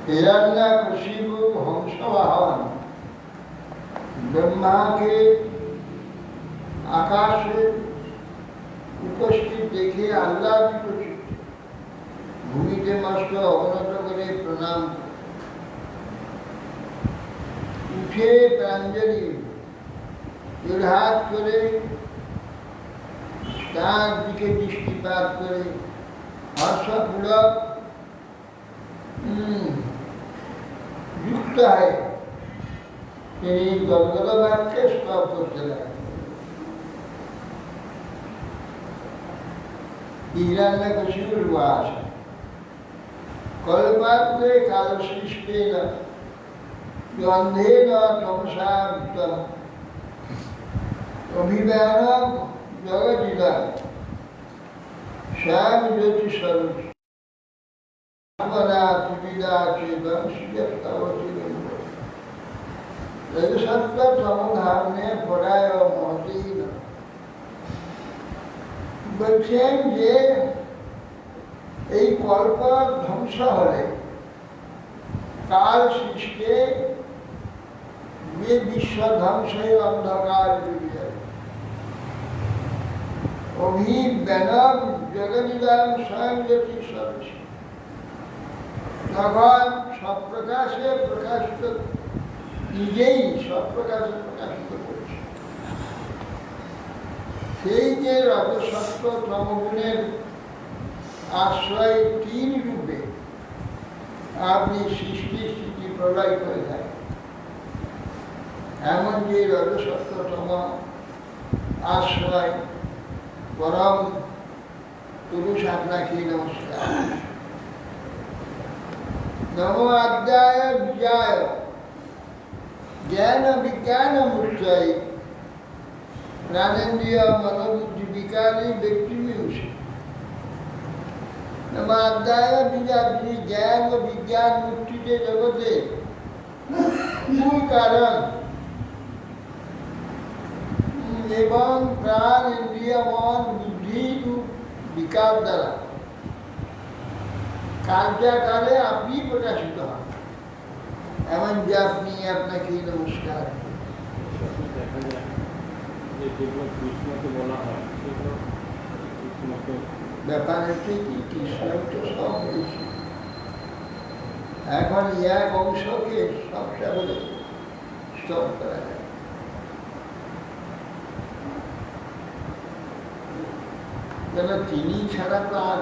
हिरण्यकशिपु हंसवाहन ब्रह्मा के आकाशे उपस्थित देखे आह्लादित चित्ते भूमिते मस्त अवনত करे प्रणाम उठे प्रांजलि हाथ करे तार दिके दृष्टिपात करे हर्षपूर्वक युक्त है तेरी गलगल वाक्य स्तव करते लगे हिरण्यकशिपुर वास कल्पाग्रे कालसृष्टेन গন্ধেন তমসাবৃতম অভিমানম জগদিদম শ্যাম জ্যোতি স্বরূপ বলছেন যে এই কল্প ধ্বংস হলে কাল সৃষ্টে যে বিশ্ব ধ্বংসের অন্ধকার ডুবে যাবে। অভিব্যানম জগদিদম স্বয়ং জ্যোতি স্বরূপ তখন সপ্রকাশে প্রকাশিত, নিজেই সপ্রকাশে প্রকাশিত করছে। সেই যে রজসত্ব তমগুণের আশ্রয় তিন রূপে আপনি সৃষ্টি স্থিতি প্রলয় করে থাকেন, এমন যে রজসত্ব তম আশ্রয় পরম পুরুষ আপনাকে নমস্কার। নমো আদ্যায় বিজয় জ্ঞান বিজ্ঞান মূর্তয় প্রাণেন্দ্রিয় মনোবুদ্ধি বিকারী ব্যক্তি মিউষে। নমো আদ্যায় বিজয়, যিনি জ্ঞান ও বিজ্ঞান মূর্তিতে জগতে মূল কারণ এবং প্রাণ ইন্দ্রিয় মন বুদ্ধি বিকার দ্বারা কার্যাকারে আপনি প্রকাশিত হন, এমন যে আপনি আপনাকে নমস্কার। ব্যাপার হচ্ছে কি, কৃষ্ণ তো সব বলেছে, এখন এক অংশকে সবটা বলে স্তব করা যায়। কেন তিনি ছাড়া তো আর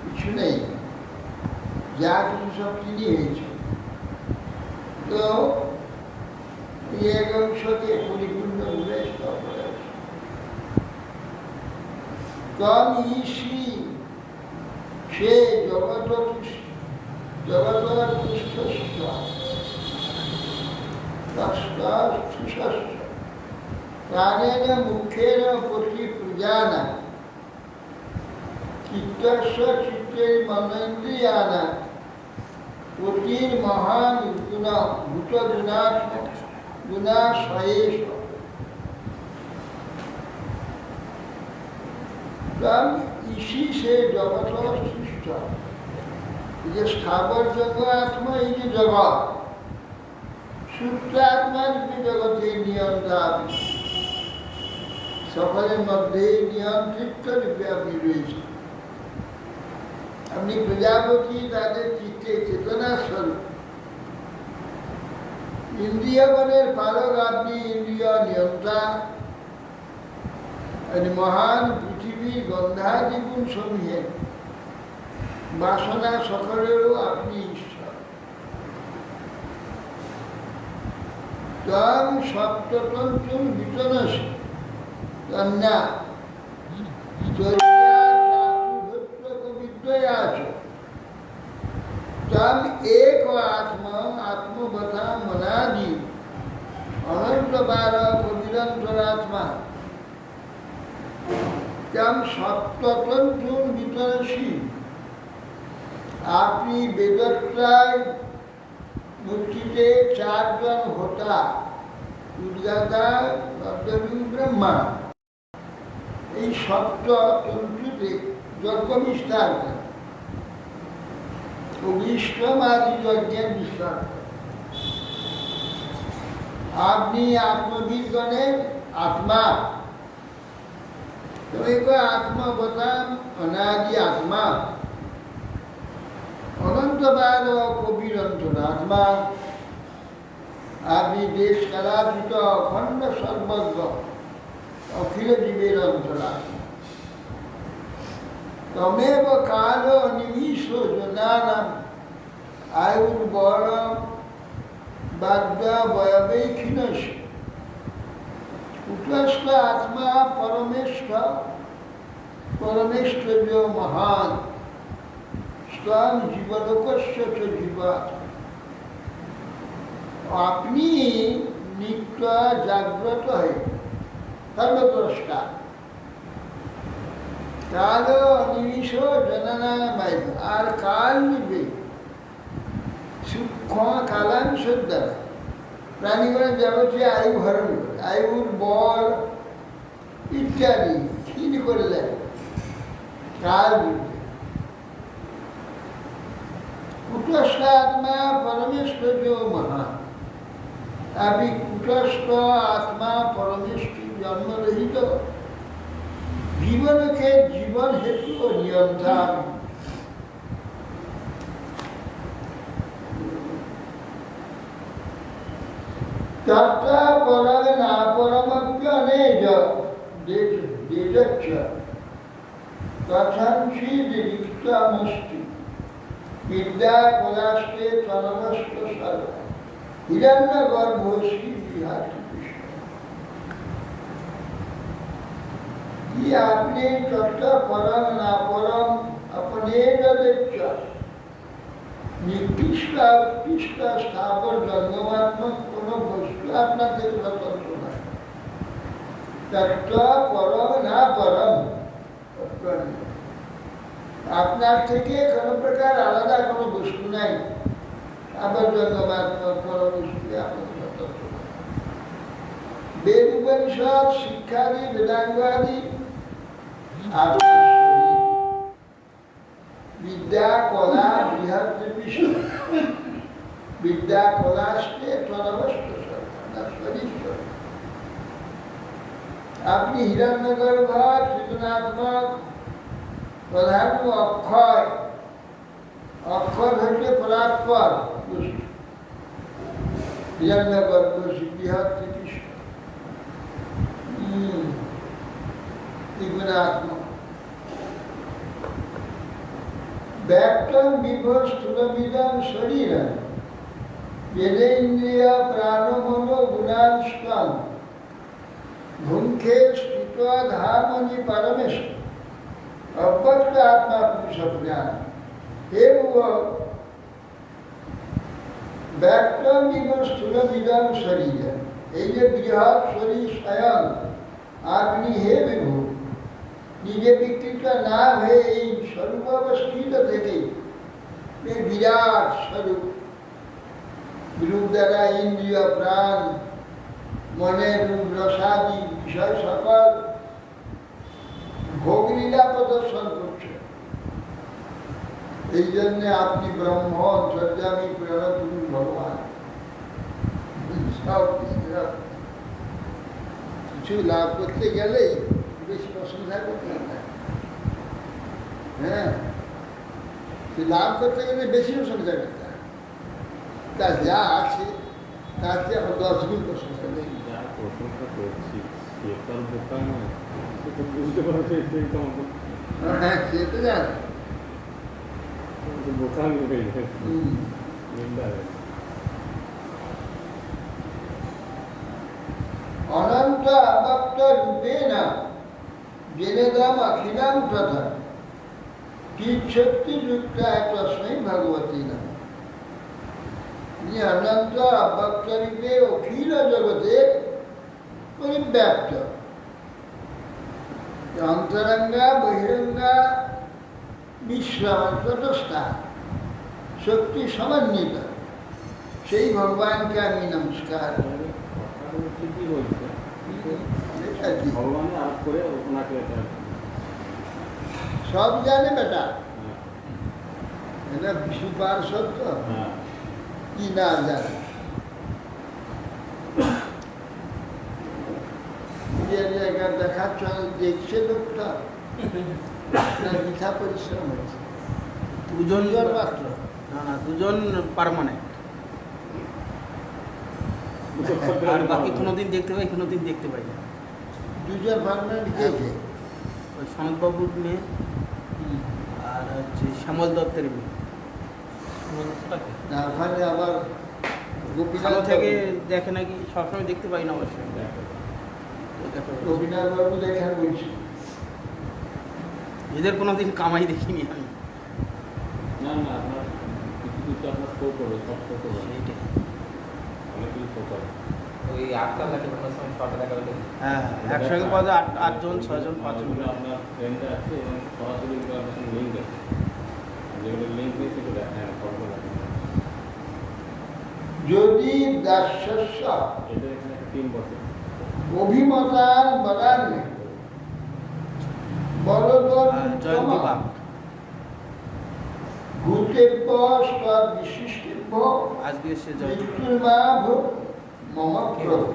কিছু নেই, যা কিছু সব তিনি হয়েছে। তো এই এক অংশকে পরিপূর্ণ রূপে স্তব করা হয়েছে। তম ঈশী, সে জগৎ প্রাণেন মুখেন প্রতি পূজানা চিত্তস্য চিত্তের মনেন্দ্রিয়ানা প্রতির মহান ভূত গুণাশয়েশ। ইসি সে জগৎ সৃষ্ট, যে স্থাবর জগৎ আত্মা, এই যে জগৎ সূত্র আত্মার যে জগতের নিয়ন্ত্রণ আপনি, সকলের মধ্যে নিয়ন্ত্রিত রূপে আপনি রয়েছেন। আপনি প্রজাপতি, তাদের চিত্তে চেতনা স্বরূপ। ইন্দ্রিয়গণের পালক আপনি, ইন্দ্রিয় নিয়ন্ত্রণ। মহান পৃথিবীর গন্ধাদি গুণ সমূহে বাসনা সকলেরও আপনি ঈশ্বর। তম সপ্ততন্ত্র বিতনসি কন্যা तम एक आत्मा आत्मबता मनादि अनंत बार निरंतरात्मा तम सप्ततंत्र वितरसी। আপনি বেদত্রায় মূর্তিতে চারজন হোতা, উদ্গাতা, নর্দনী, ব্রহ্মা, এই সপ্ত তন্ত্রীতে যজ্ঞ বিস্তার করেন, অগ্নিষ্টম আদি যজ্ঞের বিস্তার করেন। আপনি আত্মবিদগণের আত্মা, তুমি আত্মবতাম অনাদি আত্মা, অনন্তবার কবিরন্তর আত্মা। আপনি দেশ কালাতীত অখণ্ড সর্বজ্ঞ অখিল জীবের অন্তরাত্মা। তমেব কাল নিমিষ জনানাম আয়ুর্বর বাদ্যা বয়বৈখিনস কুটস্থ আত্মা পরমেশ্বর্য মহান স্বয়ং জীবলোকস্য চ জীবাত্মা। আপনি নিত্য জাগ্রত হয়ে সর্বদ্রষ্টা কাল নিমিষ জননাময় আর কাল নিবে সূক্ষ্ম কালাংশের দ্বারা প্রাণীগণের যাবতীয় আয়ু হরণ করে, আয়ুর বল ইত্যাদি ক্ষীণ করে দেয় কাল নিবে। কুটস্থ আত্মা পরমেশ্বর মহান। আপনি কুটস্থ আত্মা পরমেশ্বর জন্মরহিত জীবনকে জীবন হেতু ও নিয়ন্ত্রণ। তথা পরম না পরমজ্ঞ নেজচ্ছ তথাংশি রিক্তমস্তি বিদ্যা কলাস্তে তনমস্ত সর্ব হিরণ্য গর্ভশ্রী বিহাতি কৃষ্ণ। कि आपने तत्व परम ना परम अपने निकृष्ट उत्कृष्ट स्थावर जंगमात्मक কোনো বস্তু আপনার থেকে স্বতন্ত্র নয়। তত্ত্ব পরম না পরম আপনার থেকে কোনো প্রকার আলাদা কোনো বস্তু নাই। আবার জঙ্গমাত্মক কোনো বস্তু আপনার স্বতন্ত্র নয়। বেদ উপনিষদ শিক্ষাদি বেদাঙ্গাদি विद्या कला बृहद विद्या कलास्ते अपनी हिरण्यगर्भ चेतनात्मक प्रधान अक्षय अक्षर हटे परात्पर हिरण्यगर्भ बृहद त्रिगुणात्मक व्यक्तम विभो स्थूलमिदं शरीरं यदेन्द्रिय प्राणमनो गुणांस्त्वं भुंखे स्थित्वा धामनि परमेश्वर अव्यक्त आत्मा पुरुष ज्ञान हे व्यक्तम विभो स्थूलमिदं शरीरं এই যে বৃহৎ শরীর স্বয়ং আপনি হে বিভু নিজে বিকৃত না হয়ে এই স্বরূপ অবস্থিত থেকে এই বিরাট স্বরূপ রূপ দ্বারা ইন্দ্রিয় প্রাণ মনের রূপ রসাদি বিষয় সকল ভোগলীলা প্রদর্শন করছে। এই জন্যে আপনি ব্রহ্ম অন্তর্যামী প্রেরণপুরুষ ভগবান। কিছু লাভ করতে গেলেই বেশি প্রশংসা করতে হবে। হ্যাঁ, লাভ করতে গেলে বেশি প্রশংসা করতে হবে। তা যা আছে তার চেয়ে এখন 10 গুণ প্রশংসা নেই। যা প্রশংসা করছি সে তার বোকা নয়, বুঝতে পারছে এটাই তো আমাদের। হ্যাঁ, সে তো জানে বোকা নেই। অনন্ত অব্যক্ত রূপেণ জেনেদম অখিলাম তথা চিৎশক্তিযুক্তায় তস্मै ভগবতী নমঃ। তিনি অনন্ত অব্যক্ত রূপে অখিল জগতে পরিব্যাপ্ত, অন্তরঙ্গা বহিরঙ্গা বিশ্বস্তস্থা শক্তি সমন্বিত সেই ভগবানকে আমি নমস্কার। ঠিকই বলছে, ভগবানের আপ করে ওনাকে সব জানে বেটা, এটা বিষ্ণু পার্ষদ তো কি না জানে। জায়গা দেখাচ্ছ দেখছে লোকটা, মিথ্যা পরিশ্রম হচ্ছে। দুজন মাত্র না না, দুজন পার্মানেন্ট, আর বাকি কোনোদিন দেখতে পাই কোনোদিন দেখতে পাই না। দুজন পার্মানেন্ট খেয়েছে, ওই সনৎবাবুর মেয়ে আর হচ্ছে শ্যামল দত্তের মেয়ে। ওখানে আবার গোপীনাথ থেকে দেখে নাকি, সবসময় দেখতে পাই না অবশ্যই। গোপীনাথ বাবু দেখেন বলছি, এদের কোনোদিন কামাই দেখিনি আমি। না না, আপনার কিছু কিছু আপনার শো করবে, সব শো করবে। সেইটাই এই 8টা লাগে কোনো সময় 6টা দেখা হলে হ্যাঁ একসঙ্গে পাওয়া যায় 8জন 6জন 5জন যেগুলো আপনার ফ্রেন্ডে আছে এবং সরাসরি লিঙ্ক আছে যেগুলো লিঙ্ক নেই সেগুলো হ্যাঁ ফর্ম লাগে যদি দাস্যস্য এটা এখানে একটা টিম বসে অভিমতান বদান্যে বলদর জয়ন্তী বাগ ভূতেব্য স্তদ বিশিষ্টেব্য আজকে এসে জয়ন্তী বাগ মৃত্যুর্মাভ মম প্রভু।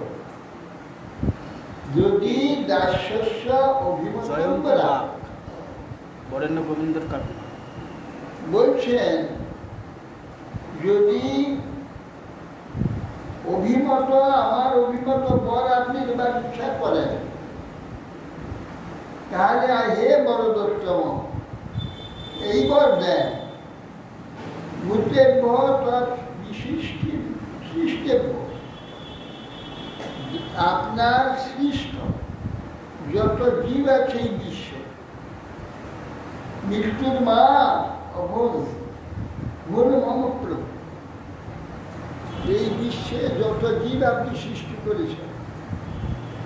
যদি দাস্যস্য অভিমতান জয়ন্তী বদান্যে বাগ বরেণ্য গোবিন্দর কাপি বলছেন যদি অভিমত আমার অভিমত বর আপনি দেবার ইচ্ছা করেন তাহলে হে বরদোত্তম এই বর দেন ভূতের সৃষ্টেব্য আপনার সৃষ্ট যত জীব আছে এই বিশ্ব মৃত্যুর মা অভোগ ভুল মমপ্র এই বিশ্বে যত জীব আপনি সৃষ্টি করেছেন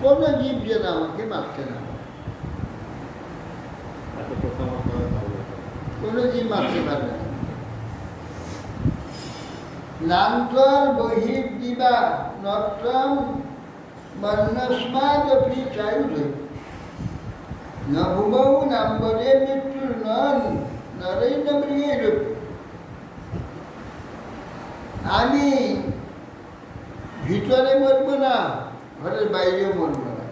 কোন জীব যেন আমাকে মারতে না পারে। এত কথা আমার করা ভালো কোন জীব মারতে পারবে না। নান্তর বহির্দিবা নত্রম মন্নস্মাদপি চায়ুধ ন ভুবৌ নাম্বরে মৃত্যুর নন নরেই ন মৃগেরূপ। আমি ভিতরে মরব না, ঘরের বাইরেও মরব না।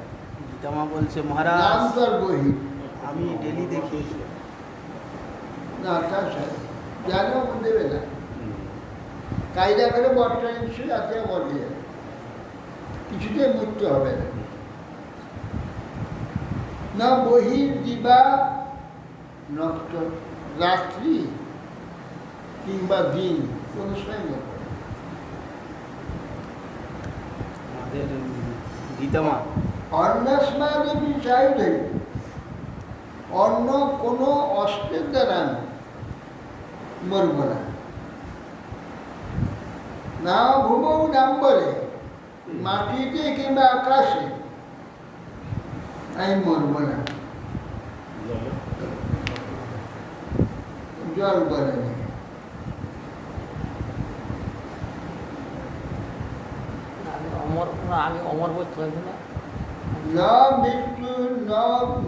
গীতামা বলছে মহারাজ নান্তর বহি আমি ডেলি দেখি না তার সাথে জানেও দেবে না কায়দা করে বরটা নিশ্চয়ই রাতে মরবে যাবে, কিছুতে মৃত্যু হবে না। না বহির দিবা নষ্ট রাত্রি কিংবা দিন কোনো সময় মরবে না। আমাদের গীতামা অন্নস্মাদি চাইলে অন্য কোনো অস্ত্রের দ্বারা আমি মরব না। না ভুবৌ নাম্বরে মাটিতে কিংবা আকাশে আমি মরব না। জল বলে নেই। আগে অমর বস্তু হয়েছে না না মৃত্যু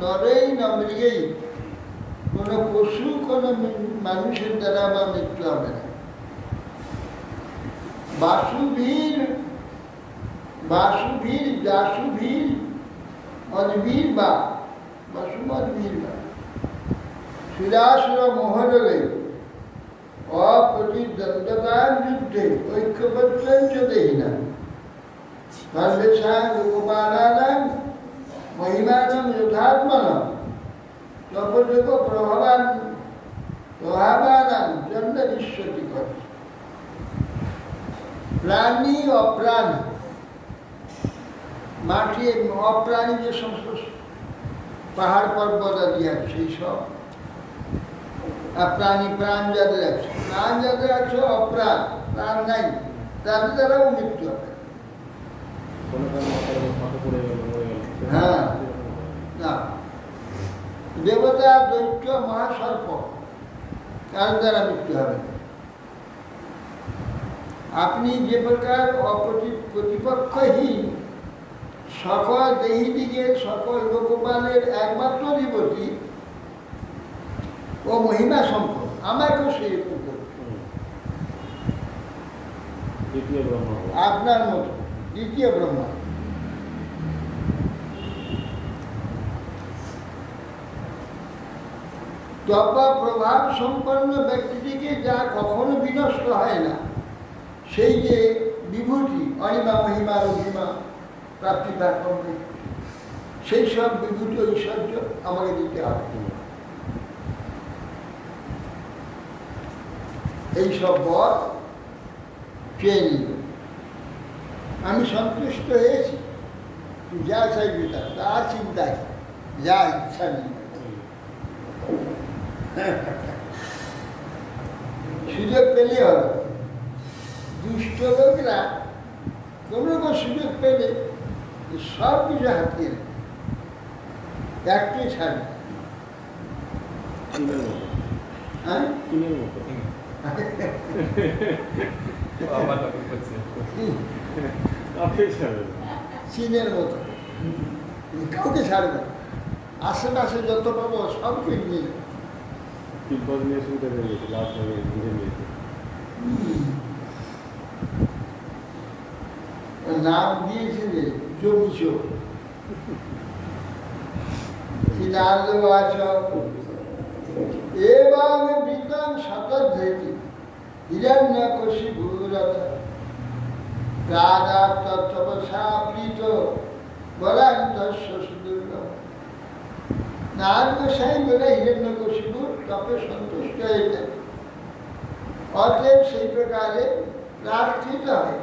নরেই না মৃগেই কোনো পশু কোনো মানুষের দ্বারা বা মৃত্যু হবে না। বাসুভীর যাসুভীর অদ্ভীর বা বাসুমদ্ভীর বা সুরাসুর মোহরে অপ্রতিদ্বন্দ্বতার যুদ্ধে ঐক্যবদ্ধ দেহি না সর্বেষাং গোপালানাং মহিমানাং যথাত্মনাং তপযোগ প্রভাবানাং জন্য বিশ্বতি করে। প্রাণী অপ্রাণী মাটি অপ্রাণী যে সমস্ত পাহাড় পর্বত আদি আছে সেই সব আর প্রাণী প্রাণ যাদের আছে অপ্রাণ প্রাণ নাই তাদের দ্বারাও মৃত্যু হবে। কোনো কারণে মাথা পড়ে গেল মরে গেল হ্যাঁ। না দেবতা দৈত্য মহাসর্প কার দ্বারা মৃত্যু হবে না। আপনি যে প্রকার প্রতিপক্ষহীন সকল দেহীদিকে সকল লোকপালের একমাত্র অধিপতি ও মহিমা সম্পদ আমাকেও সেই রকম করবে। দ্বিতীয় ব্রহ্ম আপনার মতো দ্বিতীয় ব্রহ্মা। তবা প্রভাব সম্পন্ন ব্যক্তিটিকে যা কখনো বিনষ্ট হয় না সেই যে বিভূতি অনিমা মহিমা অভিমা প্রাপ্তি করবে সেই সব বিভূতি ঐশ্বর্য আমাকে দিতে হবে। এই সব বর চেয়ে নিল। আমি সন্তুষ্ট হয়েছি, তুই যা চাইবি তার চিন্তায় যা ইচ্ছা নেই। সুযোগ পেলে হলো। দুষ্ট লোকরা কোনো রকম সুযোগ পেলে সব কিছু হাতিয়ে নেবে, একটি ছাড়বে। চীনের মতো। হ্যাঁ চীনের মতো। আবার তখন করছে আপনি ছাড়বেন। চীনের মতো কাউকে ছাড়বে না। আশেপাশে যত পাবো সবকে নিয়ে নেবে। তিব্বত নিয়ে শুনতে পেরে গেছে, লাস্ট হবে বুঝে নিয়েছে। নাম দিয়েছে যে জমিচো চীনার্দবাচ এবং বিক্রম শতধৃতি হিরণ্যকশিপুরথ রাধাপ্তপসাপ্রীত বলান্তস্য সুদুর্লভ। নারদ গোসাই বলে হিরণ্যকশিপুর তপে সন্তুষ্ট হইলেন, অতএব সেই প্রকারে প্রার্থিত হয়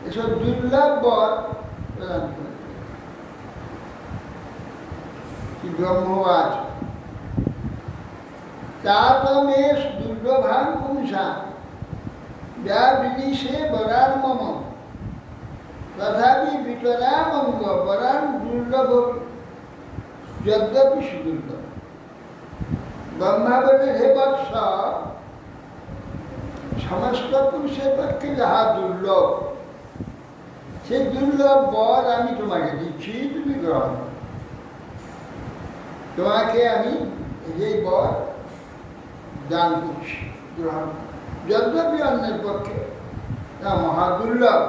এসব দুর্লভ বর প্রদান করে। কি ব্রহ্মবাচ তাতমেশ দুর্লভান পুংসা যা বিদিশে বরান মম তথাপি বিতরামঙ্গ বরান দুর্লভ যদ্যপি সুদুর্লভ। ব্রহ্মা বলে হে বৎস, সমস্ত পুরুষের পক্ষে যাহা দুর্লভ সেই দুর্লভ বর আমি তোমাকে দিচ্ছি, তুমি গ্রহণ করো। তোমাকে আমি এই বর দান করছি, গ্রহণ করো। যদ্যপি অন্যের পক্ষে তা মহাদুর্লভ,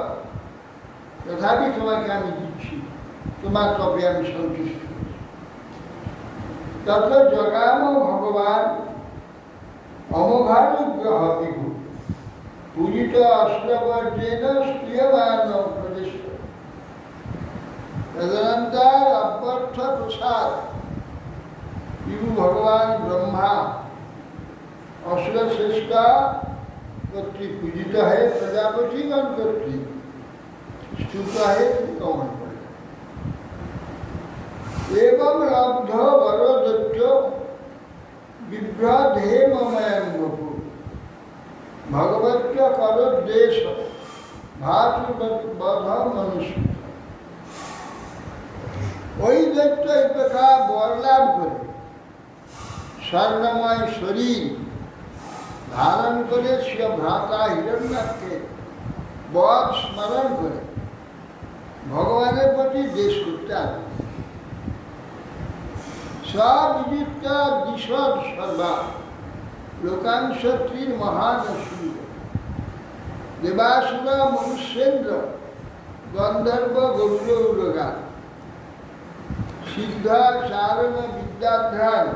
তথাপি তোমাকে আমি দিচ্ছি, তোমার তবে আমি সন্তুষ্ট। তত জগাম ভগবান অমঘানুগ্রহ বিভু পূজিত অশ্রবর্জেন স্ত্রিয়বান প্রদেশ। তদনন্তর অভ্যর্থ প্রসাদ বিভু ভগবান ব্রহ্মা অসুর শ্রেষ্ঠ কর্তৃক পূজিত হয়ে প্রজাপতিগণ কর্তৃক স্তুত হয়ে গমন করে। এবং লব্ধ বরদত্ত বিভ্রদ হে মময়ং বপু ভগবত্য করদ্দেশ ভাতৃবধ মনুষ্য। ওই দৈত্য এই প্রকার বর লাভ করে স্বর্ণময় শরীর ধারণ করে সে ভ্রাতা হিরণ্যকে বধ স্মরণ করে ভগবানের প্রতি দেশ করতে আসে। সবিযুক্ত দিশর সর্বা লোকাংশত্রীর মহান অসুর দেবাসুর মনুষ্যেন্দ্র গন্ধর্ব গৌরৌরগা সিদ্ধ চারণ বিদ্যাধ্যান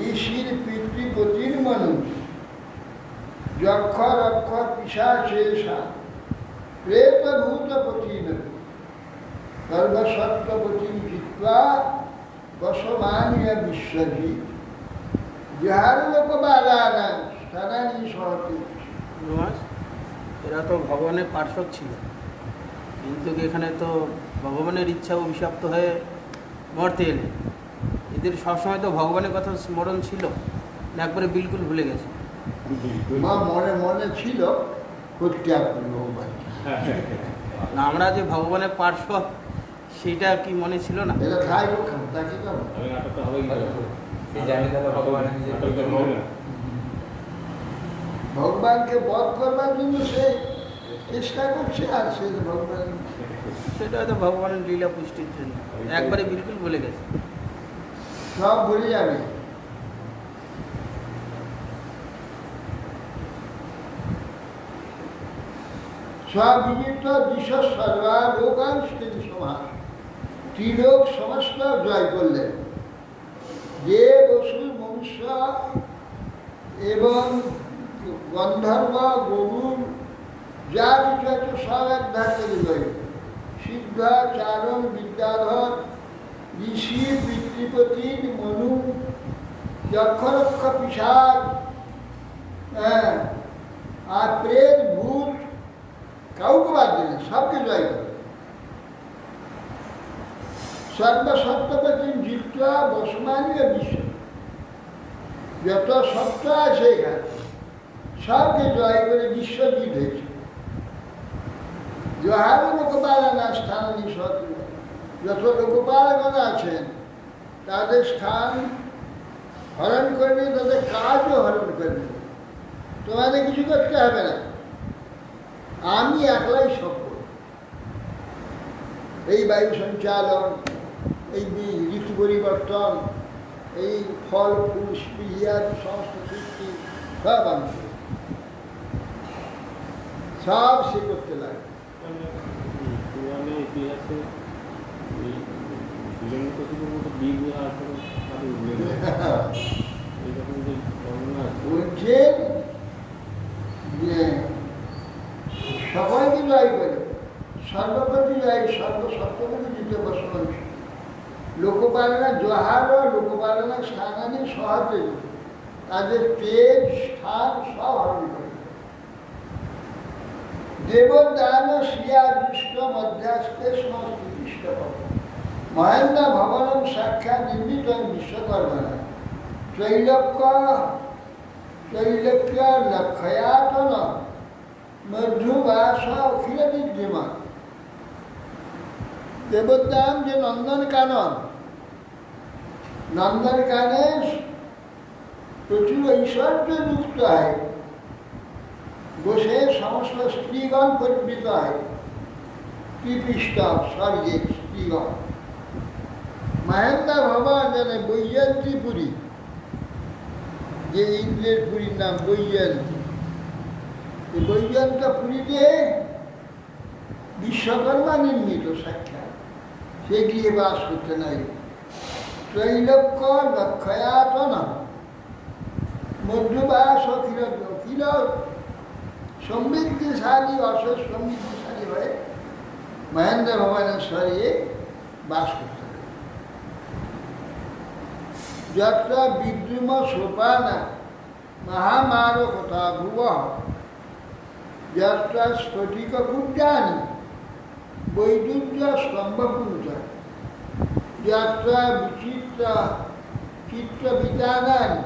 ঋষির পিতৃপতির মানুষ যক্ষ রক্ষ পিশাচেষা প্রেতভূতপতিন সর্বসত্ত্বপতিম জিত্বা বসমানীয় বিশ্বজিৎ যাহার লোকবালানা স্থানানি সহতি। এরা তো ভগবানের পার্শ্বদ ছিল, কিন্তু এখানে তো ভগবানের ইচ্ছা অভিশপ্ত হয়ে মরতে এলেন। এদের সবসময় তো ভগবানের কথা স্মরণ ছিল না, একবারে বিলকুল ভুলে গেছে। মা মনে মনে ছিল হত্যা করবো না, আমরা যে ভগবানের পার্শ্বদ সেটা কি মনে ছিল না? এটা খাই খান তাকে কেমন আমি নাটকটা হবে কি করে? এই জানি তাহলে ভগবানের নিজের নাটকটা হবে না। ভগবানকে বধ করবার জন্য সে চেষ্টা করছে, আর সে ভগবান সেটা হয়তো ভগবানের লীলা পুষ্টির জন্য একবারে বিলকুল ভুলে গেছে। সব ভুলে যাবে। সবিদিত দিশ সর্বা লোকাংশ সমাজ ত্রিলোক সমস্ত জয় করলেন। যে বসু মনুষ্য এবং গন্ধর্ব গরুর যা কিছু আছে সব এক ধার থেকে জয়। সিদ্ধ চারণ বিদ্যাধর ঋষি পিতৃপতি মনু যক্ষরক্ষ পিশাচ আর প্রেত ভূত কাউকে বাদ দিলেন, সবকে জয় করে। সর্বসত্ত্বপতি জিত্বা বসমানীয় বিশ্ব, যত সত্য আছে এখানে সবকে জয় করে বিশ্বজিৎ হয়েছে। জহার লোকপালনা স্থানানি শত্রু, যত লোকপালগণ আছেন তাদের স্থান হরণ করবে, তাদের কাজও হরণ করবে। তোমাদের কিছু করতে হবে না, আমি একলাই সব করব। এই বায়ু সঞ্চালন, এই ঋতু পরিবর্তন, এই ফল ফুল স্পৃহিয়াদি সমস্ত সৃষ্টি সব আমি করব। সব সে করতে লাগে। পুরাণে ইতিহাসে এই বিলম্বিত মতো দিক আসলে তাদের উল্লেখ এইরকম যে বর্ণনা আছে। বলছেন যে সবাইকে জয় করে, সর্বপ্রতি জয়, সর্বসত্ত্বকে জিতে বসবাস। লোকপালনা জহার ও লোকপালনা স্থানানি সহজে তাদের তেজ স্থান সব হরণ করে। দেবদান শ্রিয়া দৃষ্ট মধ্যাস্তে সংস্কৃষ্ট মহেন্দ্র ভবনম সাক্ষাৎ নির্মিত বিশ্বকর্মা ত্রৈলোক্য লক্ষয়াতন মধ্যবাস অখিল বিদ্যমান। দেবদান যে নন্দনকানন, নন্দনকানে প্রচুর ঐশ্বর্য যুক্ত হয়, বসে সমস্ত স্ত্রীগণ পরিবৃত হয়, কৃপিষ্ট স্বর্গের স্ত্রীগণ। মহেন্দ্র ভবন জানে বৈজয়ন্তীপুরী, যে ইন্দ্রের পুরীর নাম বৈজয়ন্তী, বৈজয়ন্তপুরীতে বিশ্বকর্মা নির্মিত সাক্ষাৎ, সে গৃহে বাস করতে নাই। ত্রৈলোক্য লক্ষয়াতন মধ্যবাস অখিল অখিল সমৃদ্ধিশালী, অশেষ সমৃদ্ধিশালী হয়ে মহেন্দ্র ভবনের স্বরে বাস করতে হবে। যত্র বিদ্রুম সোপানা মহামার কথা ভুব, যত্র স্ফটিক কুণ্ডানি বৈদুর্য স্তম্ভপুঞ্জ, যত্র বিচিত্র চিত্রবিতানানি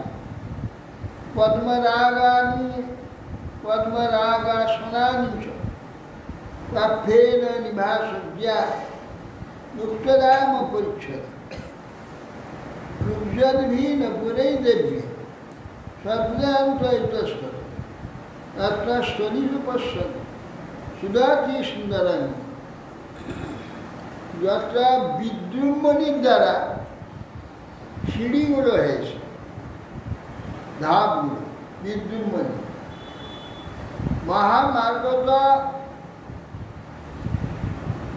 পদ্মরাগানি পদ্মরাগাসনানি চ প্রাপ্যেন নিভাসজ্ঞা মুক্তদাম পরিচ্ছদ কুব্জদ্ভীন পুরৈ দেব্যে শব্দান্ত ইতস্তত তত্র স্তনিষু পশ্যত সুদাতি সুন্দরাঙ্গী। যত্র বিদ্রুমণির দ্বারা সিঁড়িগুলো হয়েছে, ধাপগুলো বিদ্রুমণি। মহামার্গতা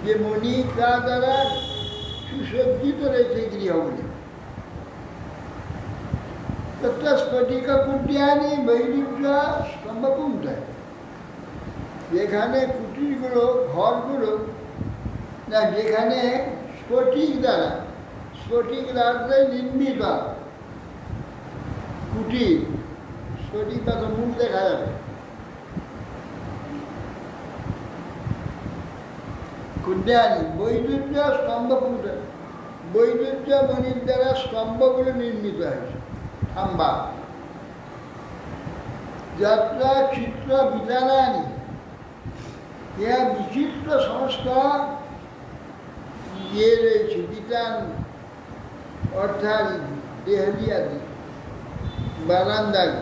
যে মণিকা দ্বারা সুসজ্জিত রয়েছে গৃহগুলি। তত্র স্ফটিক কুটিয়ানি বৈদুর্য স্তম্ভপুঞ্জ, যেখানে কুটিরগুলো ঘরগুলো না, যেখানে স্ফটিক দ্বারা নির্মিত কুটির, স্ফটিক বা মুখ দেখা যাবে, কুণ্ডানি বৈদুর্য স্তম্ভপুঞ্জ, বৈদুর্য মণির দ্বারা স্তম্ভগুলো নির্মিত হয়েছে, খাম্বা। যাত্রা চিত্র বিতানানি, ইহা বিচিত্র সমস্ত ইয়ে রয়েছে, বিতান অর্থাৎ দেহলিয়াদি বারান্দাদি,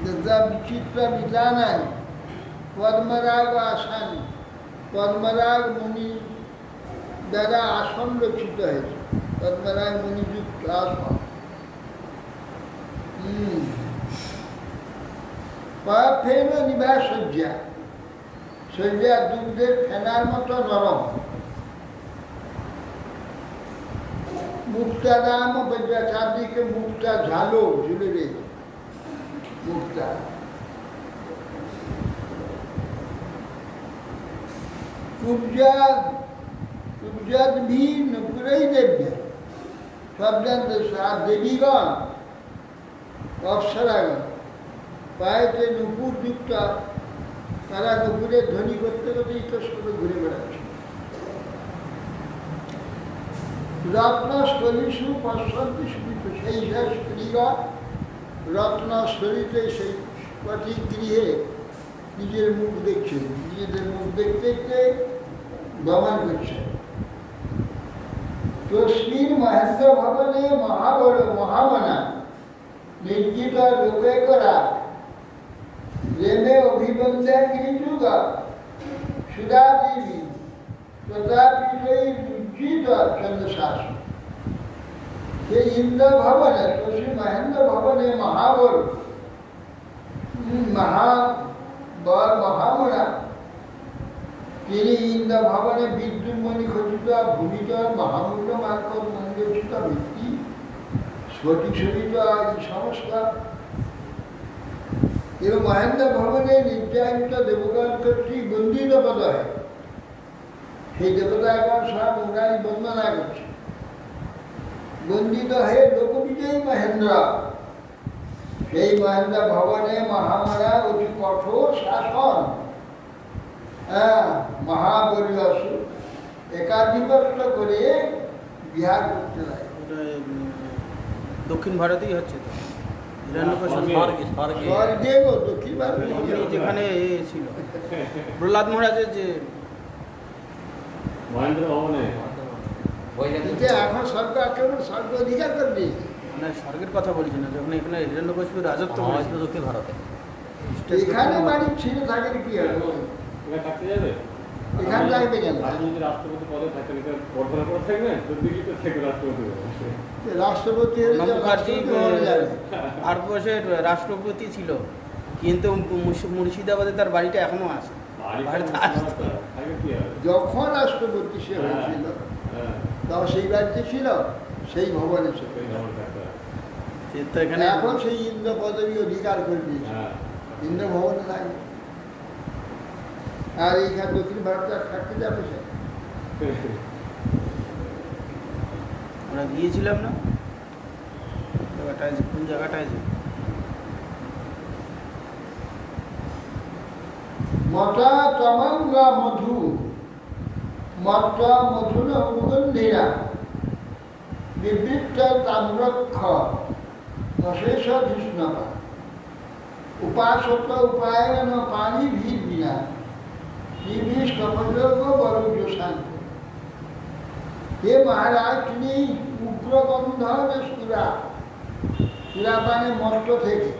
যথা বিচিত্র বিতানানি পদ্মরাগ আসানি, পদ্মরাগ মুনি দ্বারা আসন রচিত হয়েছে, পদ্মরাগ মুনিযুক্ত আসন। ফেন নিবাস শয্যা, শয্যা দুগ্ধের ফেনার মতো নরম। মুক্তা দাম চারদিকে মুক্তা ঝালো ঝুলে রয়েছে, মুক্তা। কুব্জাদ্ভীন পুরৈ দেব্যে শব্দান্ত দেবীগণ অপ্সরাগণ পায়েতে নুপুর যুক্ত, তারা নুপুরের ধ্বনি করতে করতে ইতস্তত ঘুরে বেড়াচ্ছে। রত্নস্থলীষু পশ্যন্তি সুবিত, সেই স্ত্রীগণ রত্নস্থলীতে সেই পতি গৃহে নিজের মুখ দেখছেন, নিজেদের মুখ দেখতে দেখতে দমন করছেন। তস্মিন মহেন্দ্র ভবনে মহামনা নির্জিত লোকে করা রেমে অভিবন্ধে গিরিযুগ সুধা দেবী তথাপি সেই উজ্জিত চন্দ্রশাসন। সেই ইন্দ্র ভবনে, তস্মিন মহেন্দ্র ভবনে মহামনা তিনি ইন্দ্র ভবনে বিদ্যুন্মণি খচিত ভূমিত মহামূল্য মার্কত মঞ্জুরিত ব্যক্তি স্ফটিক শোভিত এই সমস্ত এবং মহেন্দ্র ভবনে নির্যাতিত দেবগণ কর্তৃক বন্দিত পদ হয়। সেই দেবতাগণ সব ওরাই বন্দনা করছে। বন্দিত হয়ে লোকবিজয়ী মহেন্দ্র, সেই মহেন্দ্র ভবনে মহামারা অতি কঠোর শাসন, মহাবরিয়স একাধিপত্য করে বিহার করতে লাগে। দক্ষিণ ভারতেই হচ্ছে তো স্বর্গে গো, দক্ষিণ ভারতে যেখানে ছিল প্রহ্লাদ মহারাজের যে মহেন্দ্র ভবনে কিন্তু এখন সরকার কেবল স্বর্গ অধিকার করে দিয়েছে। মানে স্বর্গের কথা বলছি না, যখন এখানে হিরণ্যকশিপুর রাজত্ব করেছিল দক্ষিণ ভারতে। এখানে বাড়ি ছিঁড়ে থাকে কি হবে? এখানে থাকতে যাবে? এখানে থাকবে কেন? আপনি যদি রাষ্ট্রপতি পদে থাকেন, এটা বর্ধমান পদে থাকবেন তো দিল্লিতে থাকবে রাষ্ট্রপতি পদে। রাষ্ট্রপতি প্রণব মুখার্জি ভারতবর্ষের রাষ্ট্রপতি ছিল, কিন্তু মুর্শিদাবাদে তার বাড়িটা এখনো আছে। বাড়িতে আসতো। যখন রাষ্ট্রপতি সে হয়েছিল তখন সেই বাড়িতে ছিল, সেই ভবনে ছিল। সে তো এখানে এখন সেই ইন্দ্র পদবী অধিকার করে দিয়েছে, ইন্দ্র ভবনে থাকবে। আর এইখানে দক্ষিণ ভারতে আর থাকতে যাবে সে। আমরা গিয়েছিলাম না জায়গাটায়, কোন জায়গাটায় যে মতা তমঙ্গা মধু মত্তা মধুন মুগন্ধিরা বিবৃত্ত তাম্রক্ষ অশেষ ধৃষ্ণবা উপাসত উপায়ন পানি ভিড় বিনা নিবিষ কপযোগ বরুজ শান্ত। হে মহারাজ, তিনি উগ্রগন্ধ সুরাপানে মষ্ট থেকে,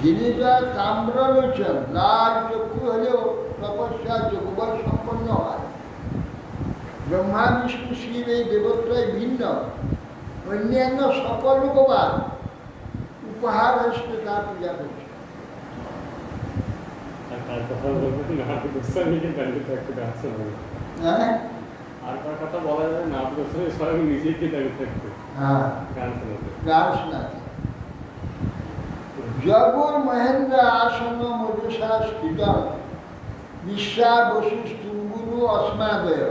যিনি তার তাম্রলোচন লাল চক্ষু হলেও তপস্যা যোগবল সম্পন্ন হয়। ব্রহ্মা বিষ্ণু শিব এই দেবত্রয় ভিন্ন অন্যান্য সকল লোকবাদ উপহার হিসেবে তার পূজা করছে। আর কথা বলতে নারদ গোস্বামী কিন্তু থাকতে আসছে না। হ্যাঁ, আর কার কথা বলা যাবে না, নারদ গোস্বামী স্বয়ং নিজেই কি দাঁড়িয়ে থাকতে হ্যাঁ, গান শোনাতে। গান শোনাতে। জগর মহেন্দ্র আসন মজুষা স্থিত বিশ্বা বসু স্তম্ভুরু অস্মাদয়।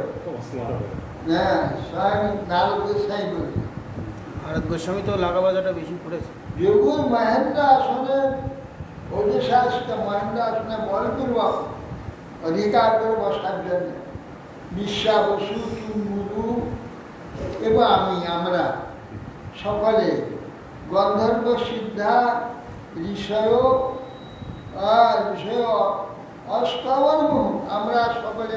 হ্যাঁ, স্বয়ং নারদ গোস্বামী বলে। ভারত গোস্বামী তো লাগাবাজাটা বেশি পড়েছে। যোগুর মহেন্দ্র আসনে অধিশাসিত মহেন্দ্র আসনে বলপূর্বক অধিকার করে বসার জন্য বিশ্বা বসু চুম্বুরু এবং আমরা সকলে গন্ধর্ব সিদ্ধা ঋষয় অষ্টবর্ম আমরা সকলে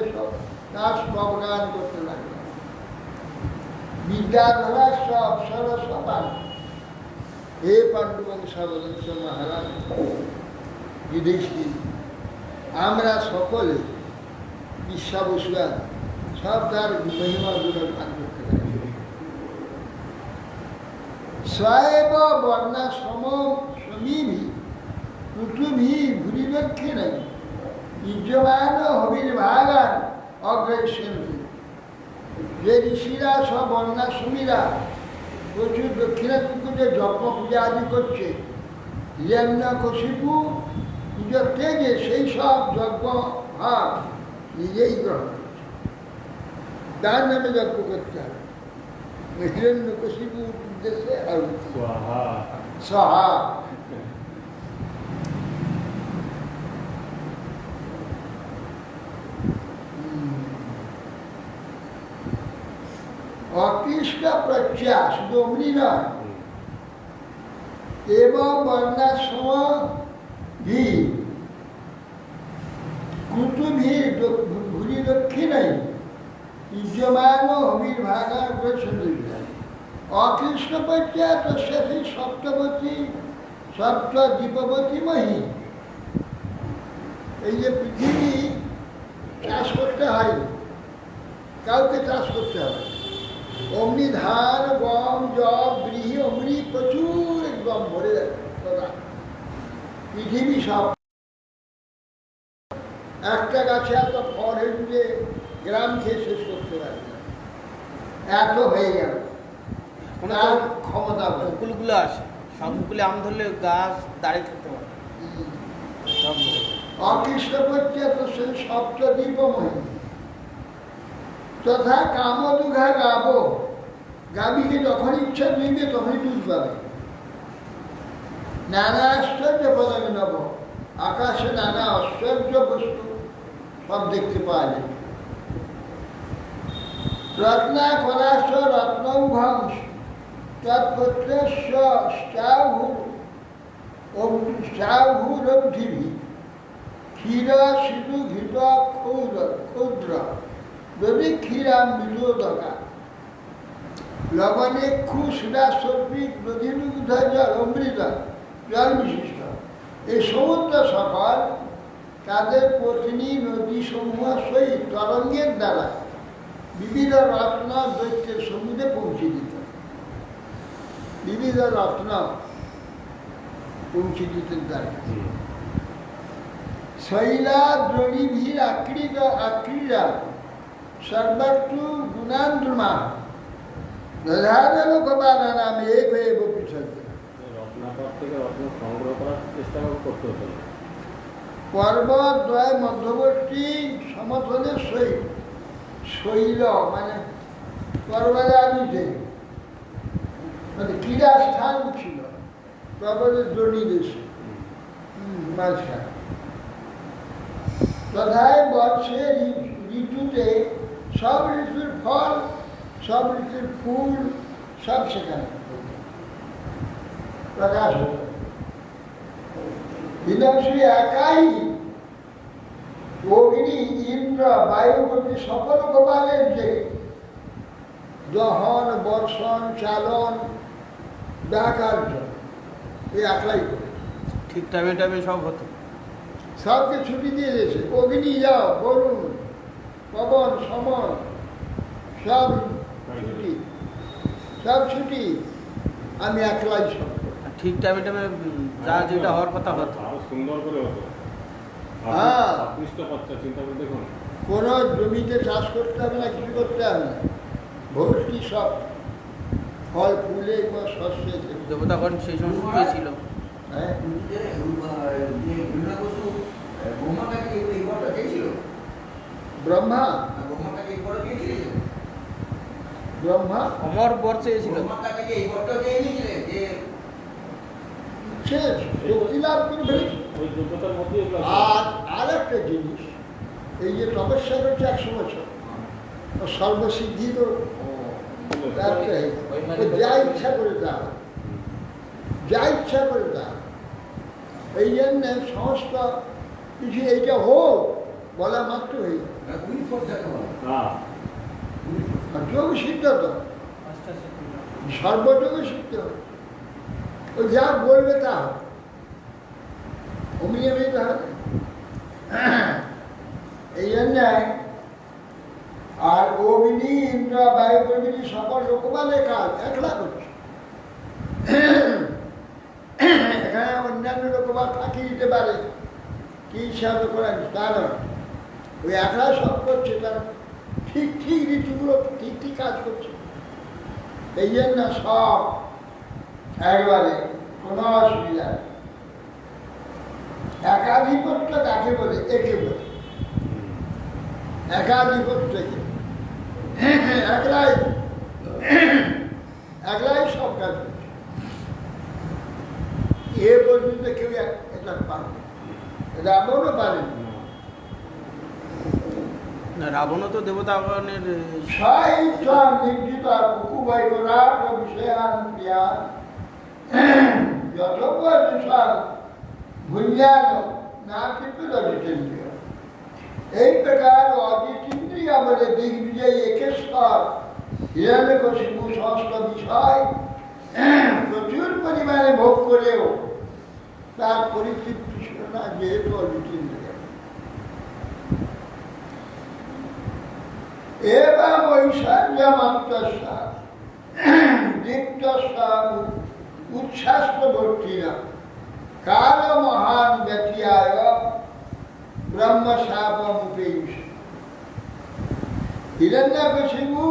তার স্তবগান করতে লাগলাম। বিদ্যাধরা সব সরসপান। হে পাণ্ডুবংশাবলম্ব মহারাজ যুধিষ্ঠির, আমরা সকলে বিশ্বাবসুরা সব তার মহিমা গুলো গান করতে লাগি। স্বয়ব বর্ণাশ্রম সমীভি ঋতুভি ভূরিদক্ষিণ যুজ্যমান হবির্ভাগান অগ্রসর। যে ঋষিরা সব বর্ণাশ্রমীরা প্রচুর দক্ষিণাত্মকে যজ্ঞ পূজা আদি করছে, হিরণ্যকশিপু নিজ তেজে সেই সব যজ্ঞ ভাগ নিজেই গ্রহণ করছে। তার নামে যজ্ঞ করতে হবে। হিরণ্যকশিপুর উদ্দেশ্যে আহুতি সহা। অকৃষ্ট প্রত্যা শুধু অমনি নয়, এবং বর্ণাশ্রম ভি ভূরি দক্ষিণাই বিদ্যমান হবির্ভাগা অকৃষ্ণপত্যা তস্যাপি সপ্তবতী সপ্তদ্বীপবতী মহি। এই যে পৃথিবী চাষ করতে হয়, কাউকে চাষ করতে হবে। অমনি ধান, গম, জব, গৃহী, অমনি প্রচুর একদম ভরে যাচ্ছে পৃথিবী সব। একটা গাছে এত ফল হয়ে গ্রাম খেয়ে শেষ করতে পারে না, এত হয়ে গেল। তার ক্ষমতা মুকুলগুলো আসে, সব মুকুলে আম ধরলে গাছ দাঁড়িয়ে থাকতে পারে। অকৃষ্ণপত্যা তো সেই সপ্তদ্বীপময়ী তথা কামদুঘা গাব। গাভীকে যখন ইচ্ছা দুইবে তখনই দুধ পাবে। নানা আশ্চর্য পদামে নব, আকাশে নানা আশ্চর্য বস্তু সব দেখতে পাওয়া যায়। রত্নাকরাশ রত্নৌঘংস তৎপত্রভি ক্ষীর সিধু ঘৃত ক্ষুদ্র যদি ক্ষীরাম বিজোদকা লবণেক্ষু সুদা সর্পিক দধিদুগ্ধ জল অমৃত জল বিশিষ্ট। এই সমুদ্র সকল তাদের পত্নী নদী সমূহ সহিত তরঙ্গের দ্বারা বিবিধ রত্ন দৈত্যের সমুদ্রে পৌঁছে দিত। বিবিধ রত্ন পৌঁছে দিতেন তারা। শৈলা দ্রোণীভীর আক্রীড়া সর্বত্র গুণান্দ্রমা দধারে লোকবানা নামে এক হয়ে পিছনে। রত্নাকর থেকে রত্ন সংগ্রহ করার চেষ্টা করতে হতো না। পর্বত দ্বয় মধ্যবর্তী সমতলের সহিত শৈল মানে পর্বতাদিতে মানে ক্রীড়া স্থান ছিল পর্বতের দ্রোণী দেশে মাঝখানে। তথায় বর্ষের ঋতুতে সব ঋতুর ফল, সব ঋতুর ফুল সব সেখানে প্রকাশ হতো। বিনাশী একাই অগ্নি, ইন্দ্র, বায়ুপতি সকল গোপালের যে দহন, বর্ষণ, চালন, ডাকার্য এই একলাই করে। ঠিক টাইমে টাইমে সব হতো। সবকে ছুটি দিয়ে দিয়েছে। অগ্নি যাও, বরুণ, পবন, সমর সব ছুটি, সব ছুটি। আমি একলাই সব। ঠিক টাইমে টাইমে যা যেটা হওয়ার কথা হতো। আরো সুন্দর করে হতো। হ্যাঁ, আকৃষ্টপত্তা চিন্তা করে দেখুন, কোনো জমিতে চাষ করতে হবে না, কিছু করতে হবে না, ভর্তি সব ফল ফুলে বা শস্যে। দেবতাগণ সেই সময় শুকিয়ে ছিল। হ্যাঁ, ব্রহ্মা ব্রহ্মা অমর বর চেয়েছিল। সে শক্তি লাভ করে ফেলেছে। ওই যোগ্যতার মধ্যে আর একটা জিনিস, এই যে তপস্যা করছে 100 বছর, সর্বসিদ্ধি তো যা ইচ্ছা করে তা, যা ইচ্ছা করে তা। এই জন্য সমস্ত কিছু এইটা হোক বলা মাত্র হয়ে যোগ সিদ্ধ তো, সর্বযোগ সিদ্ধ। ও যা বলবে তা হবে, অমনি এমনিতে হবে। এই জন্য আর অগ্নি, ইন্দ্র, বায়ু প্রভৃতি সকল লোকমানের কাজ একলা করছে। এখানে অন্যান্য লোকমান ফাঁকি দিতে পারে, কি হিসাবে করা তার ওই একলা সব করছে, তার ঠিক ঠিক ঋতুগুলো ঠিক ঠিক কাজ করছে। এই জন্য সব একবারে কোনো অসুবিধা নেই। একাধিপত্য কাকে বলে? একে বলে একাধিপত্যকে। একলাই একলাই সব কাজ করছে। এ পর্যন্ত কেউ এটা পারবে, রাবণও পারেনি। না, রাবণও তো দেবতাগণের নির্জিত কুকুবৈরাট বিষয়ান প্রিয়ান যথোপর ভুঞ্জান না কিন্তু এই প্রকার অজিতেন্দ্রিয় বলে দিগ্বিজয়ী একেশ্বর হিরণ্যকশিপু সমস্ত বিষয় প্রচুর পরিমাণে ভোগ করেও তার পরিতৃপ্তি ছিল না, যেহেতু অজিতেন্দ্রিয়। এবং ঐশ্বর্যমত্তস্য দীপ্তস্য উচ্ছ্বাসবর্তিনা কাল মহান ব্যতীয়ায় ব্রহ্মশাপমুপেয়ুষ। হিরণ্যকশিপু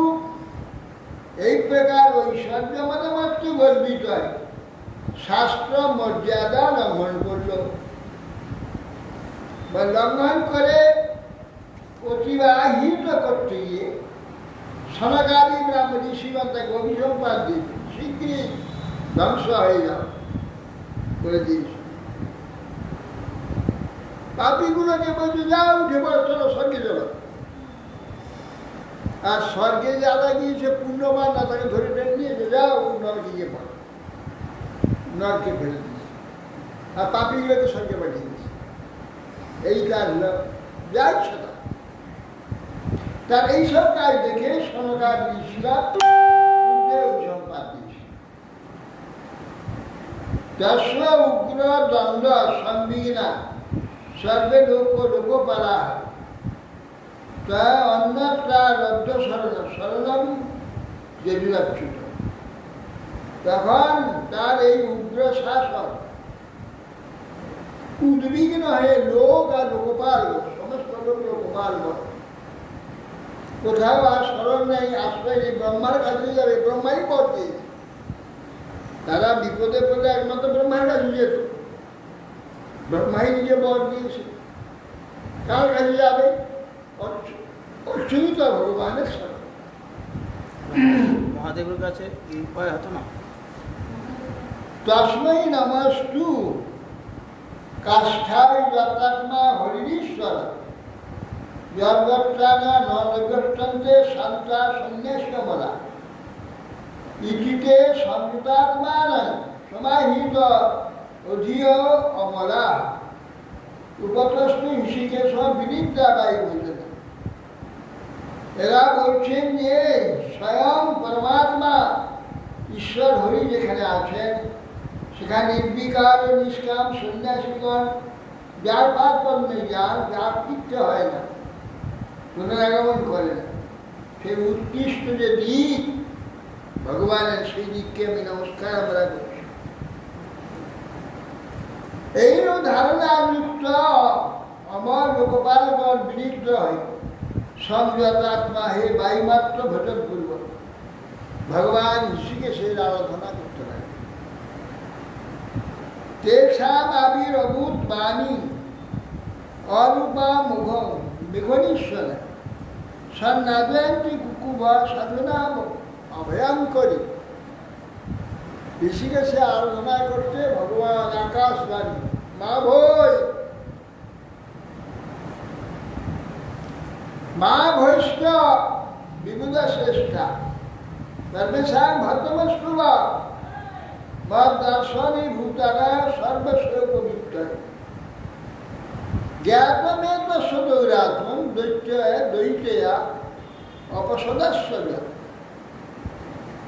এই প্রকার ঐশ্বর্য মানে মাত্র গর্বিত হয়, শাস্ত্র মর্যাদা লঙ্ঘন করল বা লঙ্ঘন করে অতিবাহিত করতে গিয়ে সনাকাদি ব্রাহ্ম ঋষিগণ তাকে অভিসম্পাদ দিয়েছে, শীঘ্রই ধ্বংস হয়ে যাও করে দিয়েছে। পাপীগুলোকে বলছে যাও উঠে পড়ো, চলো স্বর্গে চলো। আর স্বর্গে যারা গিয়েছে পুণ্যবান না তাকে ধরে টেনে নিয়েছে, যাও নরকে গিয়ে পড়ো, নরকে ফেলে দিয়েছে। আর পাপীগুলোকে স্বর্গে পাঠিয়ে দিয়েছে। এই কাজ যা ইচ্ছা তার এইসব কাজ দেখে সনকাদ ঋষিরা অভিসম্পাদ দিয়েছে। যস্য উগ্র দ্বন্দ্ব সংবিঘ্না সর্বে লোক লোকপালা তা অন্যত্রা লব্ধ শরণম যেদিচ্যুত। তখন তার এই উগ্র শাসন উদ্বিগ্ন হয়ে লোক আর লোকপাল সমস্ত লোক লোকপাল কোথাও আর স্মরণ নেই, আশ্রয় নেই, ব্রহ্মার কাছে যাবে, ব্রহ্মাই পথ দিয়েছে। তারা বিপদে পড়লে একমাত্র ব্রহ্মার কাছে যেত, ব্রহ্মাই নিজে বর দিয়েছে। কার কাছে যাবে? অচ্যুত ভগবানের স্মরণ। মহাদেবের কাছে এই উপায় হতো না। তস্मै নমস্তু কাষ্ঠায় যতাত্মা হরিণীশ্বর জগৎপ্রাণা নগষ্টন্তে শান্তা সন্ন্যাসকমলা ইতিতে সংযুতাত্মান সমাহিত অধিয় অমলা উপতস্তু ঋষিকেশ বিনিদ্রা বাই বললেন। এরা বলছেন যে স্বয়ং পরমাত্মা ঈশ্বর হরি যেখানে আছেন সেখানে নির্বিকার নিষ্কাম সন্ন্যাসীগণ যার পাতপন নেই, যার পিঠতে হয় না, পুনরাগমন করে না, সেই উৎকৃষ্ট যে দিক ভগবানের, সেই দিককে আমি নমস্কার আমরা করছি। এইরূপ ধারণা যুক্ত আমার লোকপালগণ বিনিগ্ধ হয় সংযতাত্মা হে বায়ুমাত্র ভজন পূর্বক ভগবান ঋষিকেশের আরাধনা করতে লাগে। তেষাম আবির্ভূত বাণী অরূপা মুখ মেঘনীশ্বর সন্নাদয়ন্তী কুকুব সাধনা অভয়ঙ্করী। ঋষিকেশে আরাধনা করতে ভগবান আকাশবাণী মা ভৈ মা ভৈষ্ণ বিবুধা শ্রেষ্ঠা সর্বেশাং ভদ্রমস্তুবা মদ দর্শনী ভূতানা সর্বস্ব পবিত্র জ্ঞাতমেত সদৌরাত্মন দৈত্যয়া অপসদস্য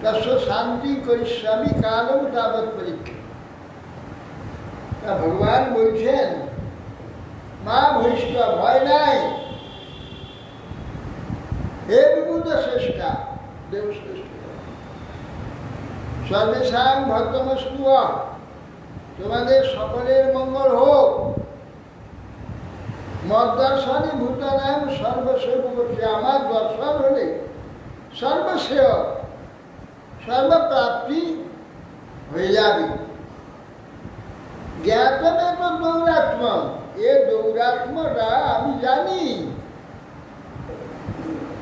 তস্য শান্তি করিষ্যামি কালম তাবৎ পরীক্ষা। ভগবান বলছেন মা ভৈষ্ণ ভয় নাই, হে বিবুধ শ্রেষ্ঠা দেবশ্রেষ্ঠ সর্বেশাং ভদ্রমস্তু তোমাদের সকলের মঙ্গল হোক। মদ দর্শনী ভূতানাম সর্বসেব করছে, আমার দর্শন হলে সর্বশেয় সর্বপ্রাপ্তি হয়ে যাবে। জ্ঞাতমে তো দৌরাত্ম, এ দৌরাত্মটা আমি জানি।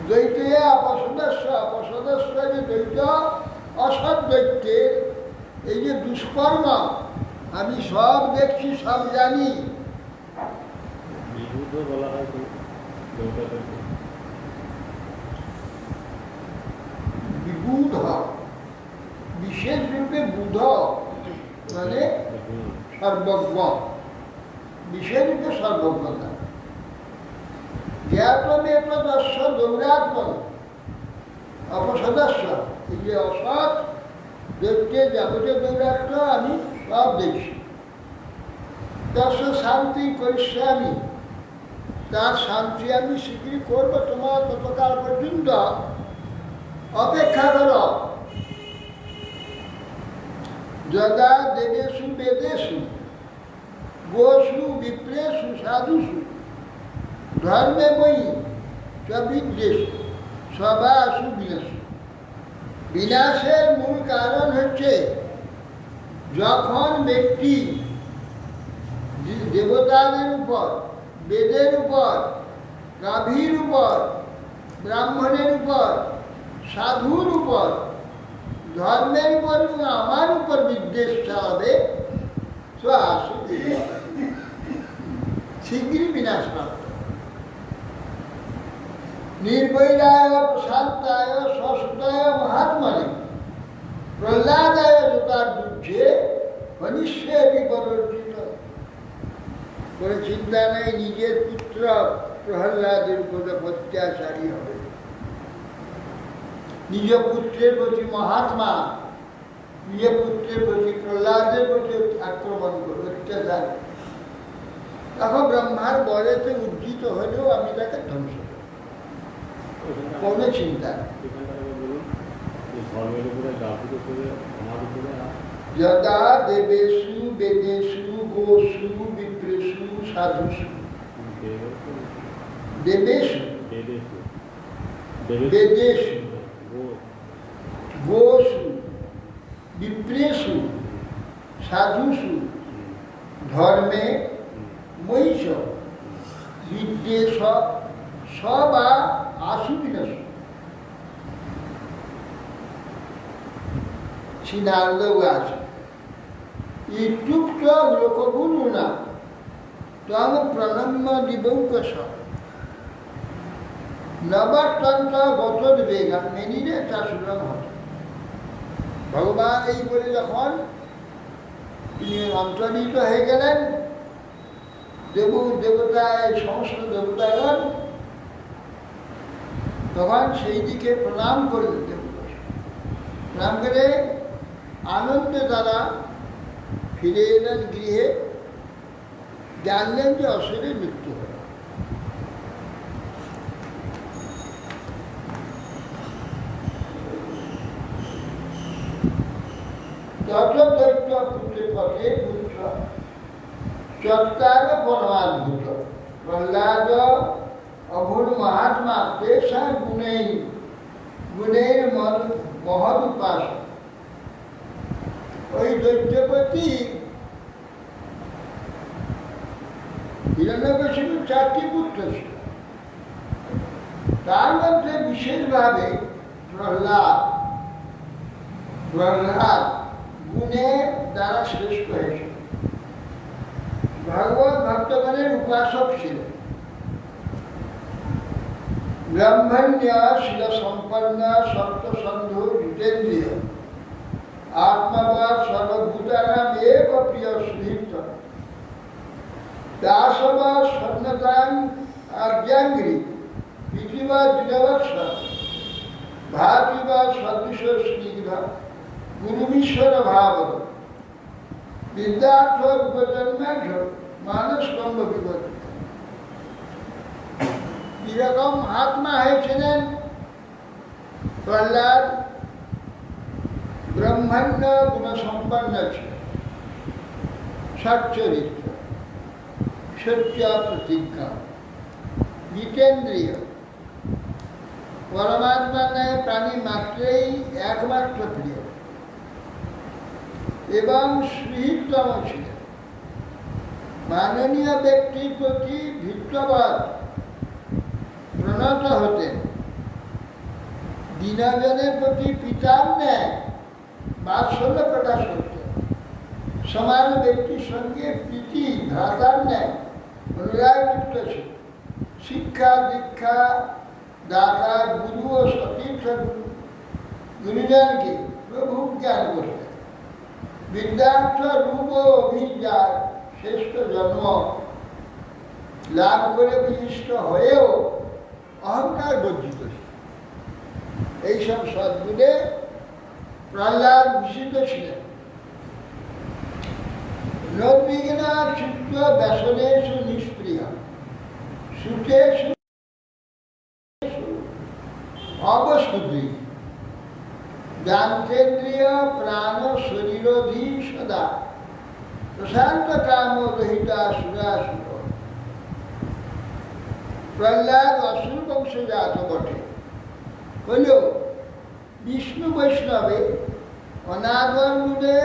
দ্বৈতে অপসদস্য, অপসদস্য যে দ্বৈত অসৎ দৈত্যের এই যে দুষ্কর্ম আমি সব দেখছি, সব জানি। বিবুধ বলা হয় বিবুধ বিশেষ রূপে বুধ মানে সর্বজ্ঞ, বিশেষ রূপে সর্বজ্ঞতা। জ্ঞাতমেত দস্য দৌরাত্মন অপসদস্য, এই যে অসৎ দেখতে যাবতীয় দৌরাত্ম আমি সব দেখছি। দস্য শান্তি করিষ্যামি, তার শান্তি আমি স্বীকৃতি করবো। তোমার ততকাল পর্যন্ত অপেক্ষা করো। যদা দেবেশু বেদেশু গোসু বিপ্রেসু সাধুসু ধর্মে বই বিদ্বেষ সবাসু বিনাশ। বিনাশের মূল কারণ হচ্ছে যখন ব্যক্তি দেবতাদের উপর, বেদের উপর, গাভীর উপর, ব্রাহ্মণের উপর, সাধুর উপর, ধর্মের উপর এবং আমার উপর বিদ্বেষ চালাবে, তো আসবে শীঘ্রই বিনাশ প্রাপ্ত। নির্বৈরায় প্রশান্তায় সস্তায় মহাত্মানে প্রহ্লাদায় তার দুঃখে মনুষ্যে বিপরিত করে চিন্তা নেই, নিজের পুত্র প্রহ্লাদের উপরে অত্যাচারী হবে। নিজ পুত্রের প্রতি মহাত্মা, নিজের পুত্রের প্রতি প্রহ্লাদের প্রতি আক্রমণ করবে, অত্যাচার। তখন ব্রহ্মার বলেতে উজ্জিত হলেও আমি তাকে ধ্বংস করব, কোনো চিন্তা নেই। যদা দেবেশু বেদেশু গোসু বিপ্রেসু সাধুসু, দেবেশু বেদেশু গোসু বিপ্রেসু সাধুসু ধর্মে মহিষ বিদ্বেষ সবা আশুবিনাশ। সিনার্দও আছে ইত্যুক্ত লোকগুণুনা ত্বং প্রণম্য দিবৌকশ নবতন্ত্র গতর বেগা মেনিরে তা সুলভ হতো। ভগবান এই বলে যখন তিনি অন্তর্হিত হয়ে গেলেন, দেবতায় সমস্ত দেবতাগণ তখন সেই দিকে প্রণাম করলেন। প্রণাম করে আনন্দে তারা ফিরে এলেন গৃহে, জানলেন যে অসুরের মৃত্যু হল। দৈত্য পুত্রের পথে পুত্র চত্বার পরমাদ্ভুত প্রহ্লাদ অভুর মহাত্মা পেশা গুণের মহৎ উপাস। ওই দৈত্যপতি হিরণ্যকশিপুর 4টি পুত্র ছিল, তার মধ্যে বিশেষভাবে প্রহ্লাদ গুণে দ্বারা শ্রেষ্ঠ হয়েছিল। ভগবত ভক্তগণের উপাসক ছিলেন। ব্রহ্মণ্য শিল সম্পন্ন সপ্তসন্ধু জিতেন্দ্রিয় আত্মবাদ সর্বভূতানাম এক প্রিয় সুহৃত দাসব স্বর্ণতাং আর্যাঙ্গি পৃথিবা দ্বিজবৎস ভাতিবা সদৃশ স্নিগ্ধ গুরুমীশ্বর ভাব বিদ্যার্থ রূপজন্মাঢ্য মানুষ কম্ব বিপদ। কিরকম মহাত্মা হয়েছিলেন প্রহ্লাদ? ব্রহ্মাণ্ড গুণসম্পন্ন ছিলেন, সচ্চরিত্র, সত্য প্রতিজ্ঞা, জিতেন্দ্রিয়, পরমাত্মার ন্যায় প্রাণী মাত্রেই একমাত্র প্রিয় এবং সুহৃদতম ছিলেন। মাননীয় ব্যক্তির প্রতি ভৃত্যবাদ প্রণত হতেন। দীনজনের প্রতি পিতার ন্যায় বাৎসল্য প্রকাশ করতেন। সমান ব্যক্তির সঙ্গে প্রীতি ভ্রাতার ন্যায় অনুরাগযুক্ত ছিল। শিক্ষা দীক্ষা দাতা গুরু ও সতীর্থ গুরুজনকে প্রভু জ্ঞান করতেন। বিদ্যার্থ রূপ ও অভিজ্ঞার শ্রেষ্ঠ জন্ম লাভ করে বিশিষ্ট হয়েও অহংকার বর্জিত ছিল। এইসব সদ্গুণে প্রহ্লাদ ভূষিত ছিলেন। নির্বিঘ্না চিত্ত ব্যসনেষু নিষ্প্রিয় সুখেষু অবশুদ্ধি জ্ঞানেন্দ্রিয় প্রাণ শরীরধি সদা প্রশান্ত কাম রহিতা সুরাসুর। প্রহ্লাদ অসুর বংশজাত বটে, হলেও বিষ্ণু বৈষ্ণবে অনাদর মূলে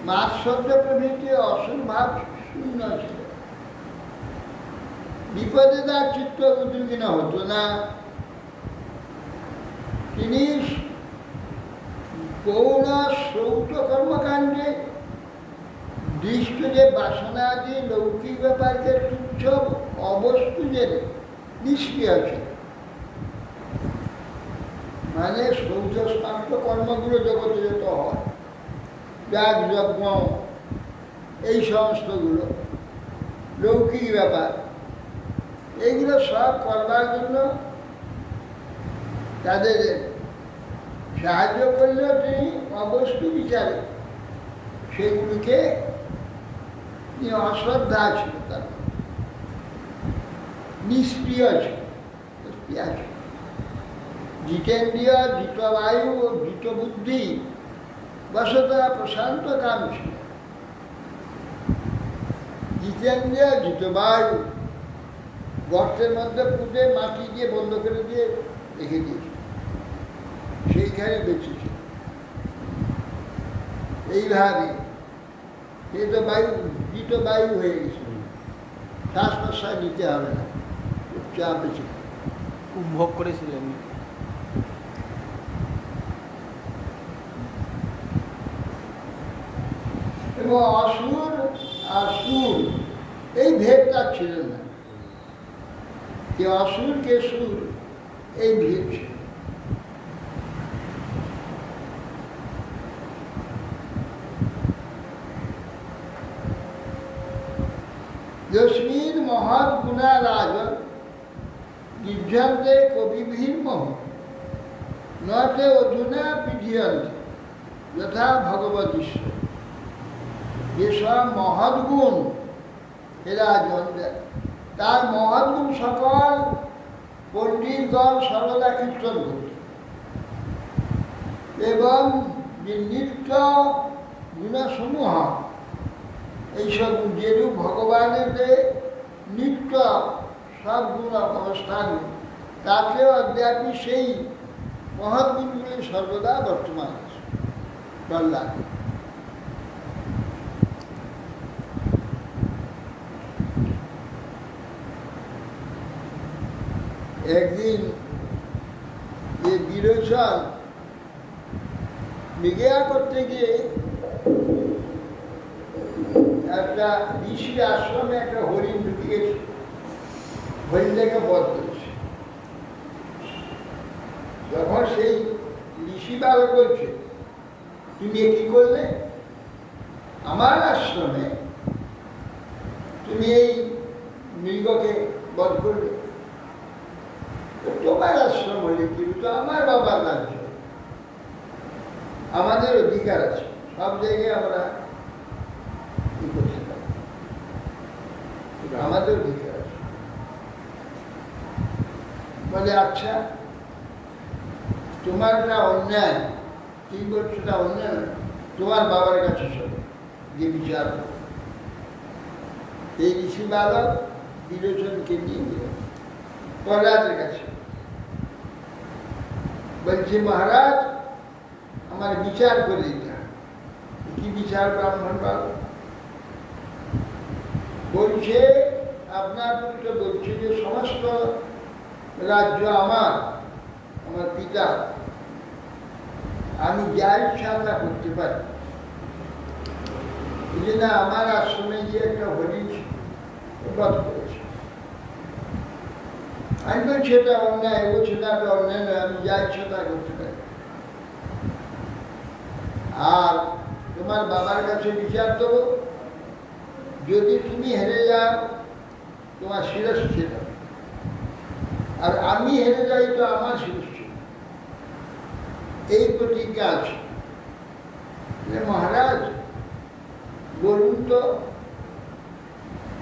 মাৎসর্য প্রভৃতি অসুর ভাব শূন্য ছিল। বিপদে তার চিত্ত উদ্বিগ্ন হতো না। তিনি গৌণ শ্রৌত কর্মকাণ্ডে দৃষ্ট যে বাসনাদি লৌকিক ব্যাপারকে তুচ্ছ অবস্তু জেনে নিষ্ক্রিয় ছিল। মানে শ্রৌত স্নান্ত কর্মগুলো জগতে যত হয়, যাগ যজ্ঞ, এই সমস্তগুলো লৌকিক ব্যাপার, এইগুলো সব করবার জন্য তাদের সাহায্য করলেও তিনি অবস্তু বিচারে সেগুলিকে অশ্রদ্ধা ছিল, তার নিষ্ক্রিয় ছিল, জিতেন্দ্রিয় জিতবায়ু ও জিতবুদ্ধি বসতা প্রশান্ত কাম ছিল। জিতেন্দ্রিয় জিতবায়ু গর্তের মধ্যে পুঁতে মাটি দিয়ে বন্ধ করে দিয়ে রেখে দিয়েছে, সেইখানে বেঁচেছে। এইভাবে সে তো বায়ু জিত বায়ু হয়ে গেছে, শ্বাস প্রশ্বাস নিতে হবে না, চুপচাপ বেঁচে উপভোগ করেছিলেন। এবং অসুর আর সুর এই ভেদটা ছিল না, কে অসুর কে সুর এই ভেদ ছিল। यस्मिन् महत् गुणा राजन् युज्यन्ते कविभिर्मोह न ते अधुना विधीयन्ते यथा भगवदीश्वर। যেসব মহৎ গুণ হে রাজন, তার মহৎ গুণ সকল পণ্ডিতগণ সর্বদা কীর্তন করত, এবং যে নিত্য গুণসমূহ এইসব যেরূপ ভগবানের যে নিত্য সব গুণ অবস্থান, তাতেও অদ্যাপি সেই মহৎ গুণগুলি সর্বদা বর্তমান আছে। প্রহ্লাদ একদিন যে বিরোচন বিজ্ঞা করতে গিয়ে একটা ঋষির আশ্রমে একটা হরিণ ঢুকে গেছে, হরিণটাকে বধ করেছে। যখন সেই ঋষি বাবা বলছে, তুমি কি করলে? আমার আশ্রমে তুমি এই মৃগকে বধ করলে, তোমার আশ্রম হলে কিন্তু আমার বাবার রাজ্য, আমাদের অধিকার আছে, সব জায়গায় আমরা কি করতে পারি, আমাদের অধিকার আছে। বলে আচ্ছা, তোমার একটা অন্যায়, কি করছো তা অন্যায় না, তোমার বাবার কাছে চলো, যে বিচার করো। এই ঋষি বালক বিরোচনকে নিয়ে গেল প্রহ্লাদের কাছে, বলছে মহারাজ আমার বিচার করে দিতে হবে। কি বিচার ব্রাহ্মণ বালক? বলছে আপনার পুত্র বলছে যে সমস্ত রাজ্য আমার, আমার পিতা, আমি যা ইচ্ছা তা করতে পারি। এই জন্য আমার আশ্রমে গিয়ে একটা হরিণ বধ করেছে। আমি বলছি এটা অন্যায়, বলছি না এটা অন্যায় নয়, আমি যা ইচ্ছা তা করতে পারি। আর তোমার বাবার কাছে বিচার দেবো, যদি তুমি হেরে যাও তোমার শিরশ্ছেদ হবে। আর আমি হেরে যাই তো আমার শিষ্য, এই প্রতিজ্ঞা আছে। মহারাজ বলুন তো,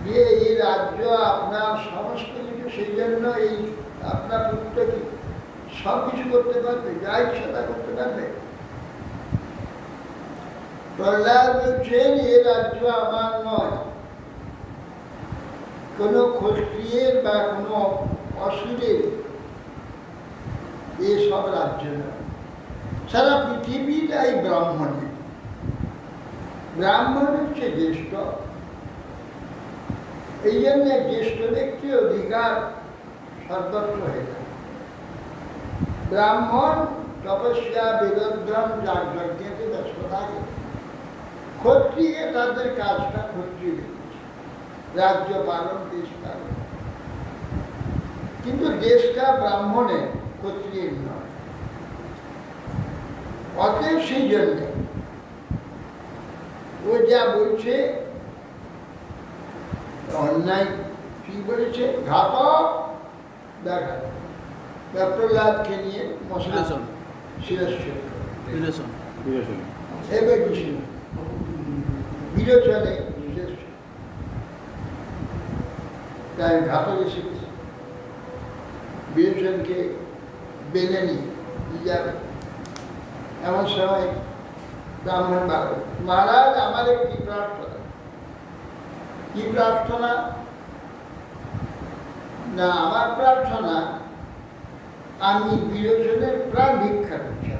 যে এই রাজ্য আপনার সমস্ত কিছু, সেই জন্য এই আপনার পুত্র কি সব কিছু করতে পারবে, যা ইচ্ছা তা করতে পারবে? প্রহ্লাদ বলছেন, এ রাজ্য আমার নয়, কোনো ক্ষত্রিয়ের বা কোনো অসুরের এসব রাজ্য নয়। সারা পৃথিবীটাই ব্রাহ্মণের। ব্রাহ্মণ হচ্ছে জ্যেষ্ঠ, এই জন্য জ্যেষ্ঠ ব্যক্তির অধিকার সর্বত্র হয়ে যায়। ব্রাহ্মণ তপস্যা, বেদোদ্যম, যাগযজ্ঞেতে ব্যস্ত থাকে। ক্ষত্রিয়ে তাদের কাজটা ক্ষত্রিয়, রাজ্য পালন, দেশ পালন। কিন্তু দেশটা ব্রাহ্মণের, ক্ষত্রিয়ের নয়। অতএব সেই জন্যে ও যা বলছে অন্যায়, কি বলেছে, ঘাতক দেখা প্রহ্লাদকে নিয়ে বিরেচন। বিরোচনে তাই ঘাতক এসে গেছে, বিরোচনকে বেঁধে নিয়ে যাবে। এমন সময় ব্রাহ্মণ বাড়ে, মহারাজ আমার একটি প্রার্থনা। কি প্রার্থনা? না, আমার প্রার্থনা, আমি বিরোচনের প্রাণ ভিক্ষা করছি।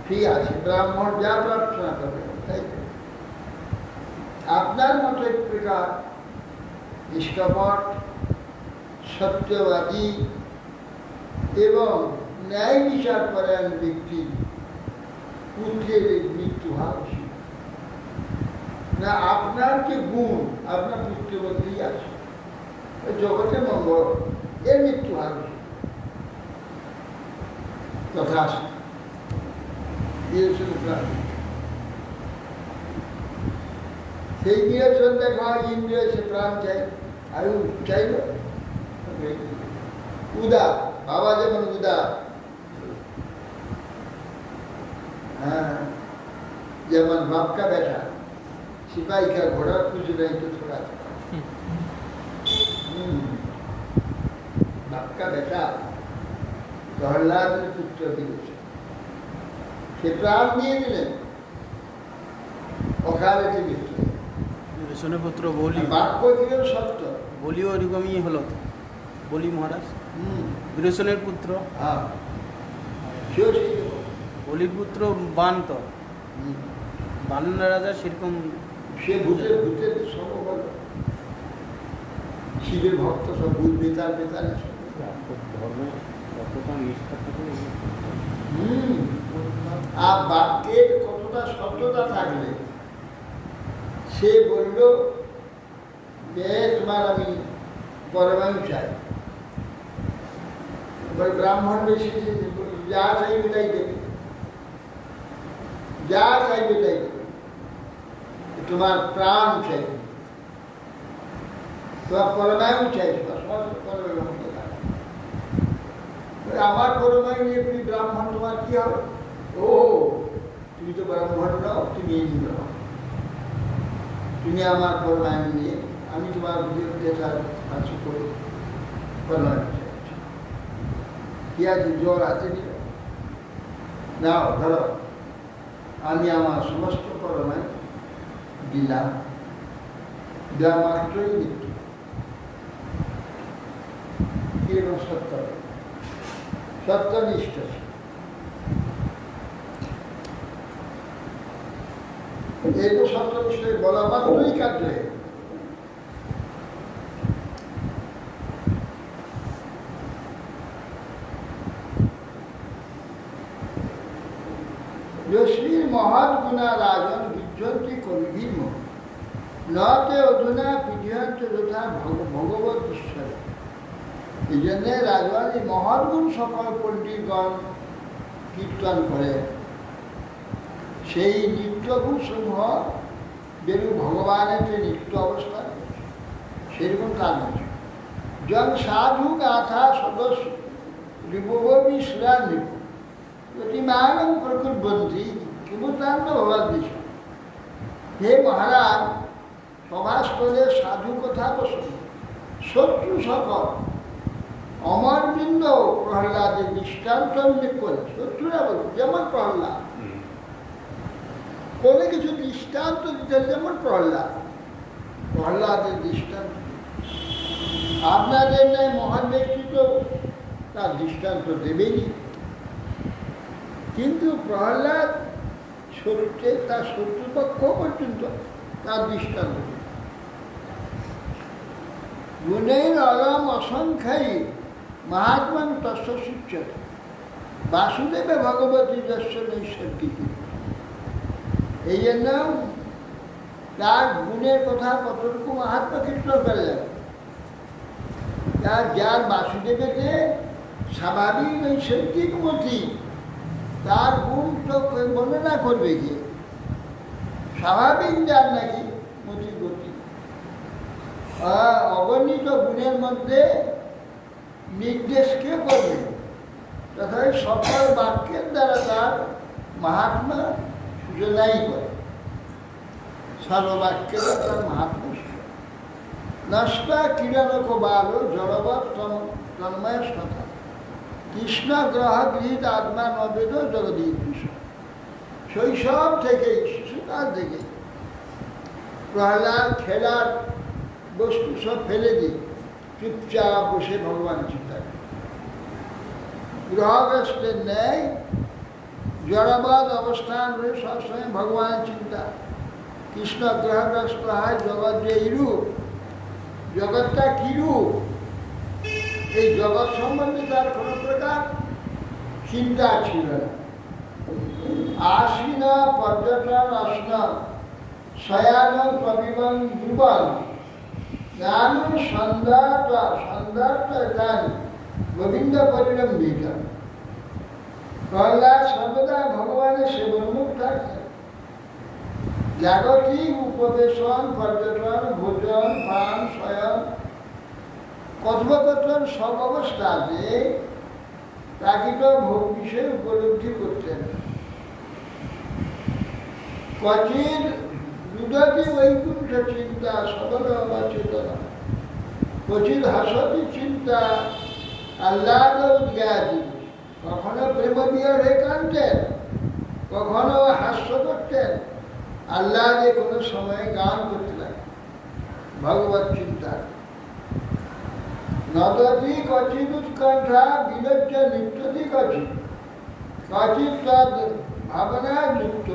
ঠিক আছে, ব্রাহ্মণ যা প্রার্থনা করবে তাই আপনার মতো এক প্রকার নিষ্কপট, সত্যবাদী এবং ন্যায় বিচার পরায়ণ ব্যক্তি পুত্রের মৃত্যু হওয়া না। আপনার যে গুণ আপনার পুত্রের মধ্যেই আছে, জগতে মঙ্গল, এর মৃত্যু হবে তথা সেই বিরোচন দেখা হয়, ইন্দ্র এসে প্রাণ চাই, আয়ু চাইল। উদার বাবা যেমন উদার, হ্যাঁ, যেমন বাপকা বেটা सिपाही का घोड़ा कुछ नहीं तो थोड़ा बापका बेटा प्रहलाद पुत्र दिवस से प्राण दिए दिलेन অকালে মৃত্যু। বিরেচনের পুত্র বলি, বাক্য দিলেন সত্য, বলিও এরকমই হলো। বলি মহারাজ বিরেচনের পুত্র, হ্যাঁ, সেও সেই বলির পুত্র বান্ত, বানর রাজা সেরকম। সে ভূতের ভূতের সর্ববল, শিবের ভক্ত, সব ভূত বেতার বেতার। আর বাক্যের কতটা সত্যতা থাকলে সে বলল যে তোমার আমি পরমায়ু চাই। ব্রাহ্মণ বেশি যা চাইবে তাই দেবে, যা চাইবে তাই দেবে। তোমার প্রাণ চাই, তোমার পরমায়ু চাই, আমার পরমায়ু নিয়ে তুমি ব্রাহ্মণ, তোমার কি হবে? ও তুমি তো ব্রাহ্মণ নাও, তুমি এই নাও, তুমি আমার পরমায়ু নিয়ে, আমি তোমার কাছে করে পরমায়ু চাই। কি আছে, জ্বর আছে, নাও ধরো, আমি আমার সমস্ত পরমায়ু দিলাম, দেওয়া মাত্রই মৃত্যু। কিরকম সত্য, সত্যনিষ্ঠ। এই তো সত্যনিষ্ঠ বলা মাত্রই কার্য হয়ে যশ্মীর মহৎ গুণা রাজন বিজ্জন্তি কর্মীর্ম নতে অধুনা বিজয়ন্ত যথা ভগবত ঈশ্বর। এই জন্যে রাজবান এই মহৎ গুণ সকল পণ্ডিতগণ কীর্তন করে। সেই নিত্যগুণ সমূহ যেরূপ ভগবানের যে নিত্য অবস্থা সেরকম কাজ আছে। जन साधु गाथा सदस्य रिपुवि श्रान रिपु प्रतिमानम प्रकुर्वन्ति किमुतान्न भवादिश। हे महाराज सभास्थले साधु कथा बसुन शत्रु सकल अमरबृंद प्रहलादे दृष्टान्त उल्लेख करे शत्रुरा बोल जेमन प्रहलाद কোনো কিছু দৃষ্টান্ত দিতেন যেমন প্রহ্লাদের দৃষ্টান্ত আপনাদের ন্যায় মহান ব্যক্তি তো তার দৃষ্টান্ত দেবেনি, কিন্তু প্রহ্লাদ সত্যে তার শত্রুপক্ষ পর্যন্ত তার দৃষ্টান্ত গুণের অলম অসংখ্যায়ী মহাত্মান তস্য সূচ্যতে বাসুদেবে ভগবতী যস্য নৈসর্গিক। এই জন্য তার গুণের কথা কতটুকু মাহাত্মা কীর্তন করা যাবে। যার বাসুদেবেতে স্বাভাবিক নৈসর্গিক মতি, তার গুণ তো বর্ণনা করবে কি? স্বাভাবিক যার নাকি মতি গতি অগণিত গুণের মধ্যে নির্দেশ কে করবে, তথা সকল বাক্যের দ্বারা তার মাহাত্মা সূচনাই করে। সর্ববাক্যের তার মাহাত্মা নষ্টা কিরণক বাল জড়বৎ তন্ময় কথা কৃষ্ণ গ্রহ গৃহীত আত্মা নবেদ জগদীশ কৃষ্ণ। শৈশব থেকে শিশুকাল থেকে প্রহ্লাদ খেলার বস্তু সব ফেলে দিয়ে চুপচাপ বসে ভগবান চিন্তা করে। গ্রহগ্রস্তের ন্যায় জড়বাদ অবস্থান রয়ে সবসময় ভগবানের চিন্তা। কৃষ্ণ গ্রহগ্রস্ত হয় জগৎ যে এইরূপ, জগৎটা কিরূপ, এই জগৎ সম্বন্ধে তার কোনো প্রকার চিন্তা ছিল না। আসীন পর্যটন আসন শয়ান প্রবিবন যুবন জ্ঞান সন্ধ্যার্থ জ্ঞান গোবিন্দ পরিলম্বিত। প্রহ্লাদ সর্বদা ভগবানের সেবন্মুখ থাকে। জাগতিক উপবেশন, পর্যটন, ভোজন, পান, শয়ন, কথোপকথন সব অবস্থাতে প্রাকৃত ভোগ বিষয় উপলব্ধি করতেন। কচির দুদতি বৈকুণ্ঠ চিন্তা সবল অচেতন, কচির হাসতি চিন্তা আহ্লাদ উদ্গাতি। কখনো প্রেমদীয় হয়ে কাঁদতেন, কখনো হাস্য করতেন, আহ্লাদে কোনো সময় গান করতে লাগে ভগবত চিন্তা। নদতি কচিত উৎকণ্ঠা বিলজ্জ নিত্যতি কচিত, কচিত তদ ভাবনা যুক্ত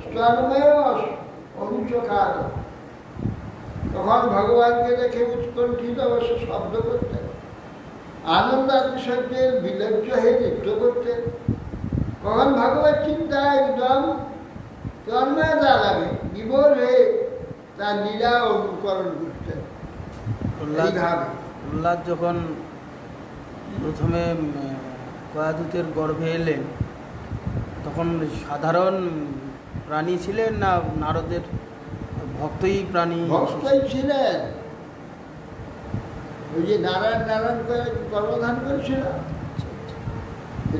স্তন্ময় অনুচকার। তখন ভগবানকে দেখে উৎকণ্ঠিত অবশ্য শব্দ করতেন, আনন্দাতিশয্যের বিলজ্জ হয়ে নৃত্য করতেন। কখন ভগবত চিন্তা একদম তন্ময়তা লাগে, বিভোর হয়ে তার লীলা অনুকরণ করতেন। প্রহ্লাদ যখন প্রথমে কয়াদূতের গর্ভে এলেন, তখন সাধারণ প্রাণী ছিলেন না নারদের ভক্তই প্রাণী? ভক্তই ছিলেন। ওই যে নারায়ণ নারায়ণ করে গর্ভধান করেছিল,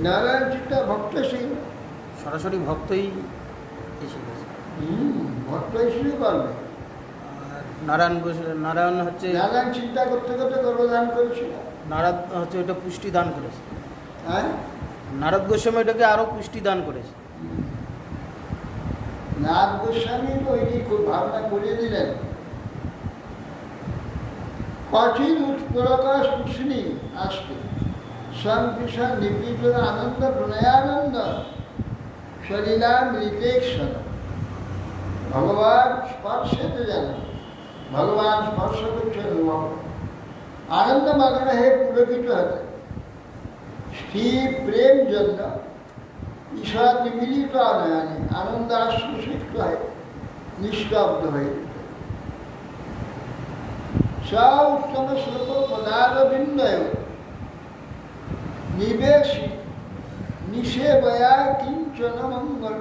নারায়ণ চিন্তা ভক্ত ছিল, সরাসরি ভক্তই এসে গেছে। ভক্ত হিসেবে করবে। নারায়ণ হচ্ছে নারায়ণ চিন্তা করতে করতে গর্ভধান করেছিল। নারদ হচ্ছে ওটা পুষ্টি দান করেছে। হ্যাঁ, নারদ গোস্বামী এটাকে আরো পুষ্টি দান করেছে। নারদ গোস্বামী ওইটি খুব ভাবনা করিয়ে দিলেন। কঠিন উৎপ্রকাশ কুশিনী আসতে সংকৃষণ নিবৃত আনন্দ প্রণয়ানন্দ শরীরাম ঋতেক্ষণ। ভগবান স্পর্শেতে যেন ভগবান স্পর্শ করছে অনুভব, আনন্দ মাগনা হে পুলকিত হতে। স্থির প্রেম জন্য ঈশ্বর নিমিলিত নয়নে আনন্দ আশ্রুষিত হয়, নিস্তব্ধ হয়ে স উত্তম শ্লোক পদারবিন্দয় নিবেশি নিষেবয়া কিঞ্চন মঙ্গল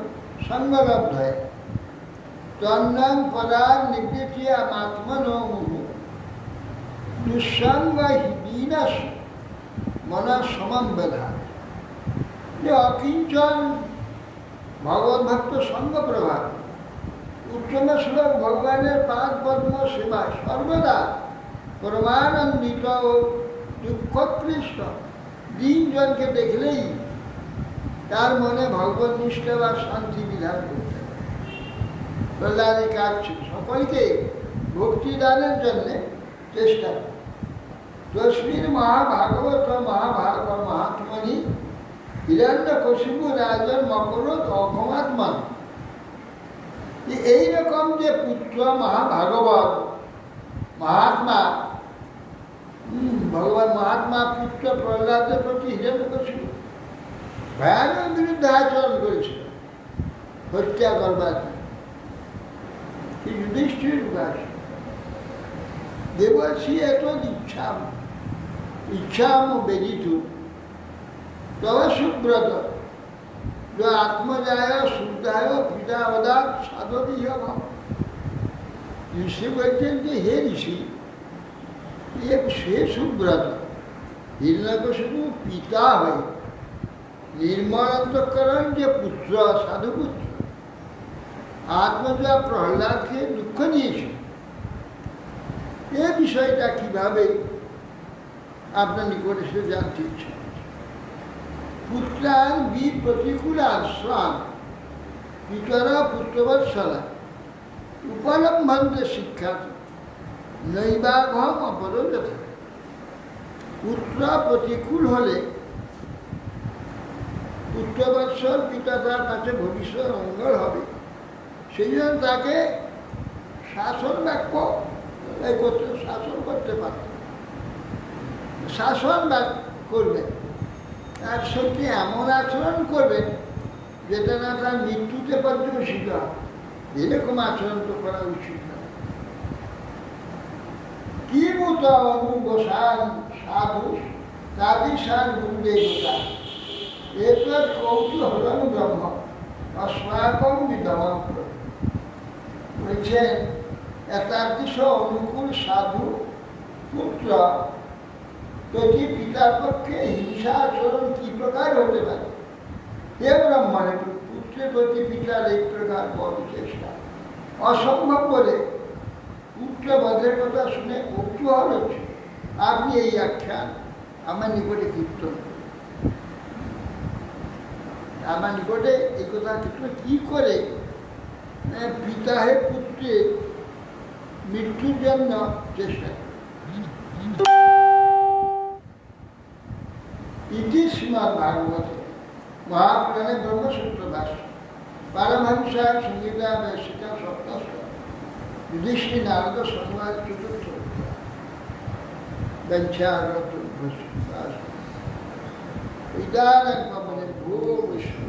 সঙ্গলব্ধয় তন্নং পদার নিবৃতিয়া মাত্মনো মুহু দুঃসঙ্গ বিনাশ মনা সমম বেধা, যে অকিঞ্চন ভগবত ভক্ত সঙ্গ প্রভাব, উত্তম শ্লোক ভগবানের পাদ পদ্ম সেবা সর্বদা পরমানন্দিত ও দুঃখক্লিষ্ট দিনজনকে দেখলেই তার মনে ভগবত নিষ্ঠা বা শান্তি বিধান করতে হবে। প্রহ্লাদের কাজ ছিল সকলকে ভক্তি দানের জন্যে চেষ্টা করে। তস্মিন মহাভাগবত মহাত্মনি হিরণ্য কশিপু রাজন মকরত অঘমাত্মান, এইরকম যে পুত্র মহাভাগবত মহাত্মা, ভগবান মহাত্মা পুত্র প্রহ্লাদের প্রতি হিরণ্য কশিপু ভয়ানক বিরুদ্ধে আচরণ করেছিল, হত্যা করবার যুধিষ্ঠির উপাস দেবর্ষি এত ইচ্ছাম বেদিত তব সুব্রত আত্মজায় শুদ্ধায় পিতাবদাত সাধবীয়। ঋষি বলছেন যে হে ঋষি, সে সুব্রত হিরণ্যকশিপু পিতা হয়ে নির্মল অন্তঃকরণ যে পুত্র সাধুপুত্র আত্মজা প্রহ্লাদকে দুঃখ দিয়েছে, এ বিষয়টা কিভাবে আপনার নিকটে সে জানতে ইচ্ছা। পুত্রান প্রতিকূল আশ্রাম পিতর পুত্রবৎসলা উপলম্বন্তে শিক্ষা নৈবাঘম অপরোধ। পুত্র প্রতিকূল হলে পুত্রবৎসল পিতা তার কাছে ভবিষ্যৎ মঙ্গল হবে, সেই জন্য তাকে শাসন বাক্য শাসন করতে পারত, শাসন করবেন, তার সত্যি এমন আচরণ করবেন যেটা না তার মৃত্যুতে পর্যবেসিত হয়। এরকম আচরণ তো করা উচিত না। কি মত অনুগোসান সাধু তাদিশান গুরুদেবতা এতৎ কৌতূহলং ব্রহ্ম অস্মাকং বিদ্যমান। বলছেন একাদশ অনুকূল সাধু পুত্র প্রতি পিতার পক্ষে হিংসা আচরণ কি প্রকার হতে পারে? হে ব্রহ্মণে, পুত্রের প্রতি পিতার এই প্রকার বড় চেষ্টা অসম্ভব বলে পুত্র বধের কথা শুনে কৌতূহল হচ্ছে। আপনি এই আখ্যান আমার নিকটে কীর্তন, আমার নিকটে এই কথা কীর্তন কি করে পিতা হে পুত্রের মৃত্যুর জন্য চেষ্টা করে। ইতি শ্রীমদ্ ভাগবত মহাপুরাণে ব্রহ্মসূত্র ভাষ্য পারমহংসা সংগীতা বেশিকা সপ্তাষ্ট যুধিষ্ঠির নারদ সংবাদ চতুর্থ বঞ্চারত ইদান ভূ বিষ্ণু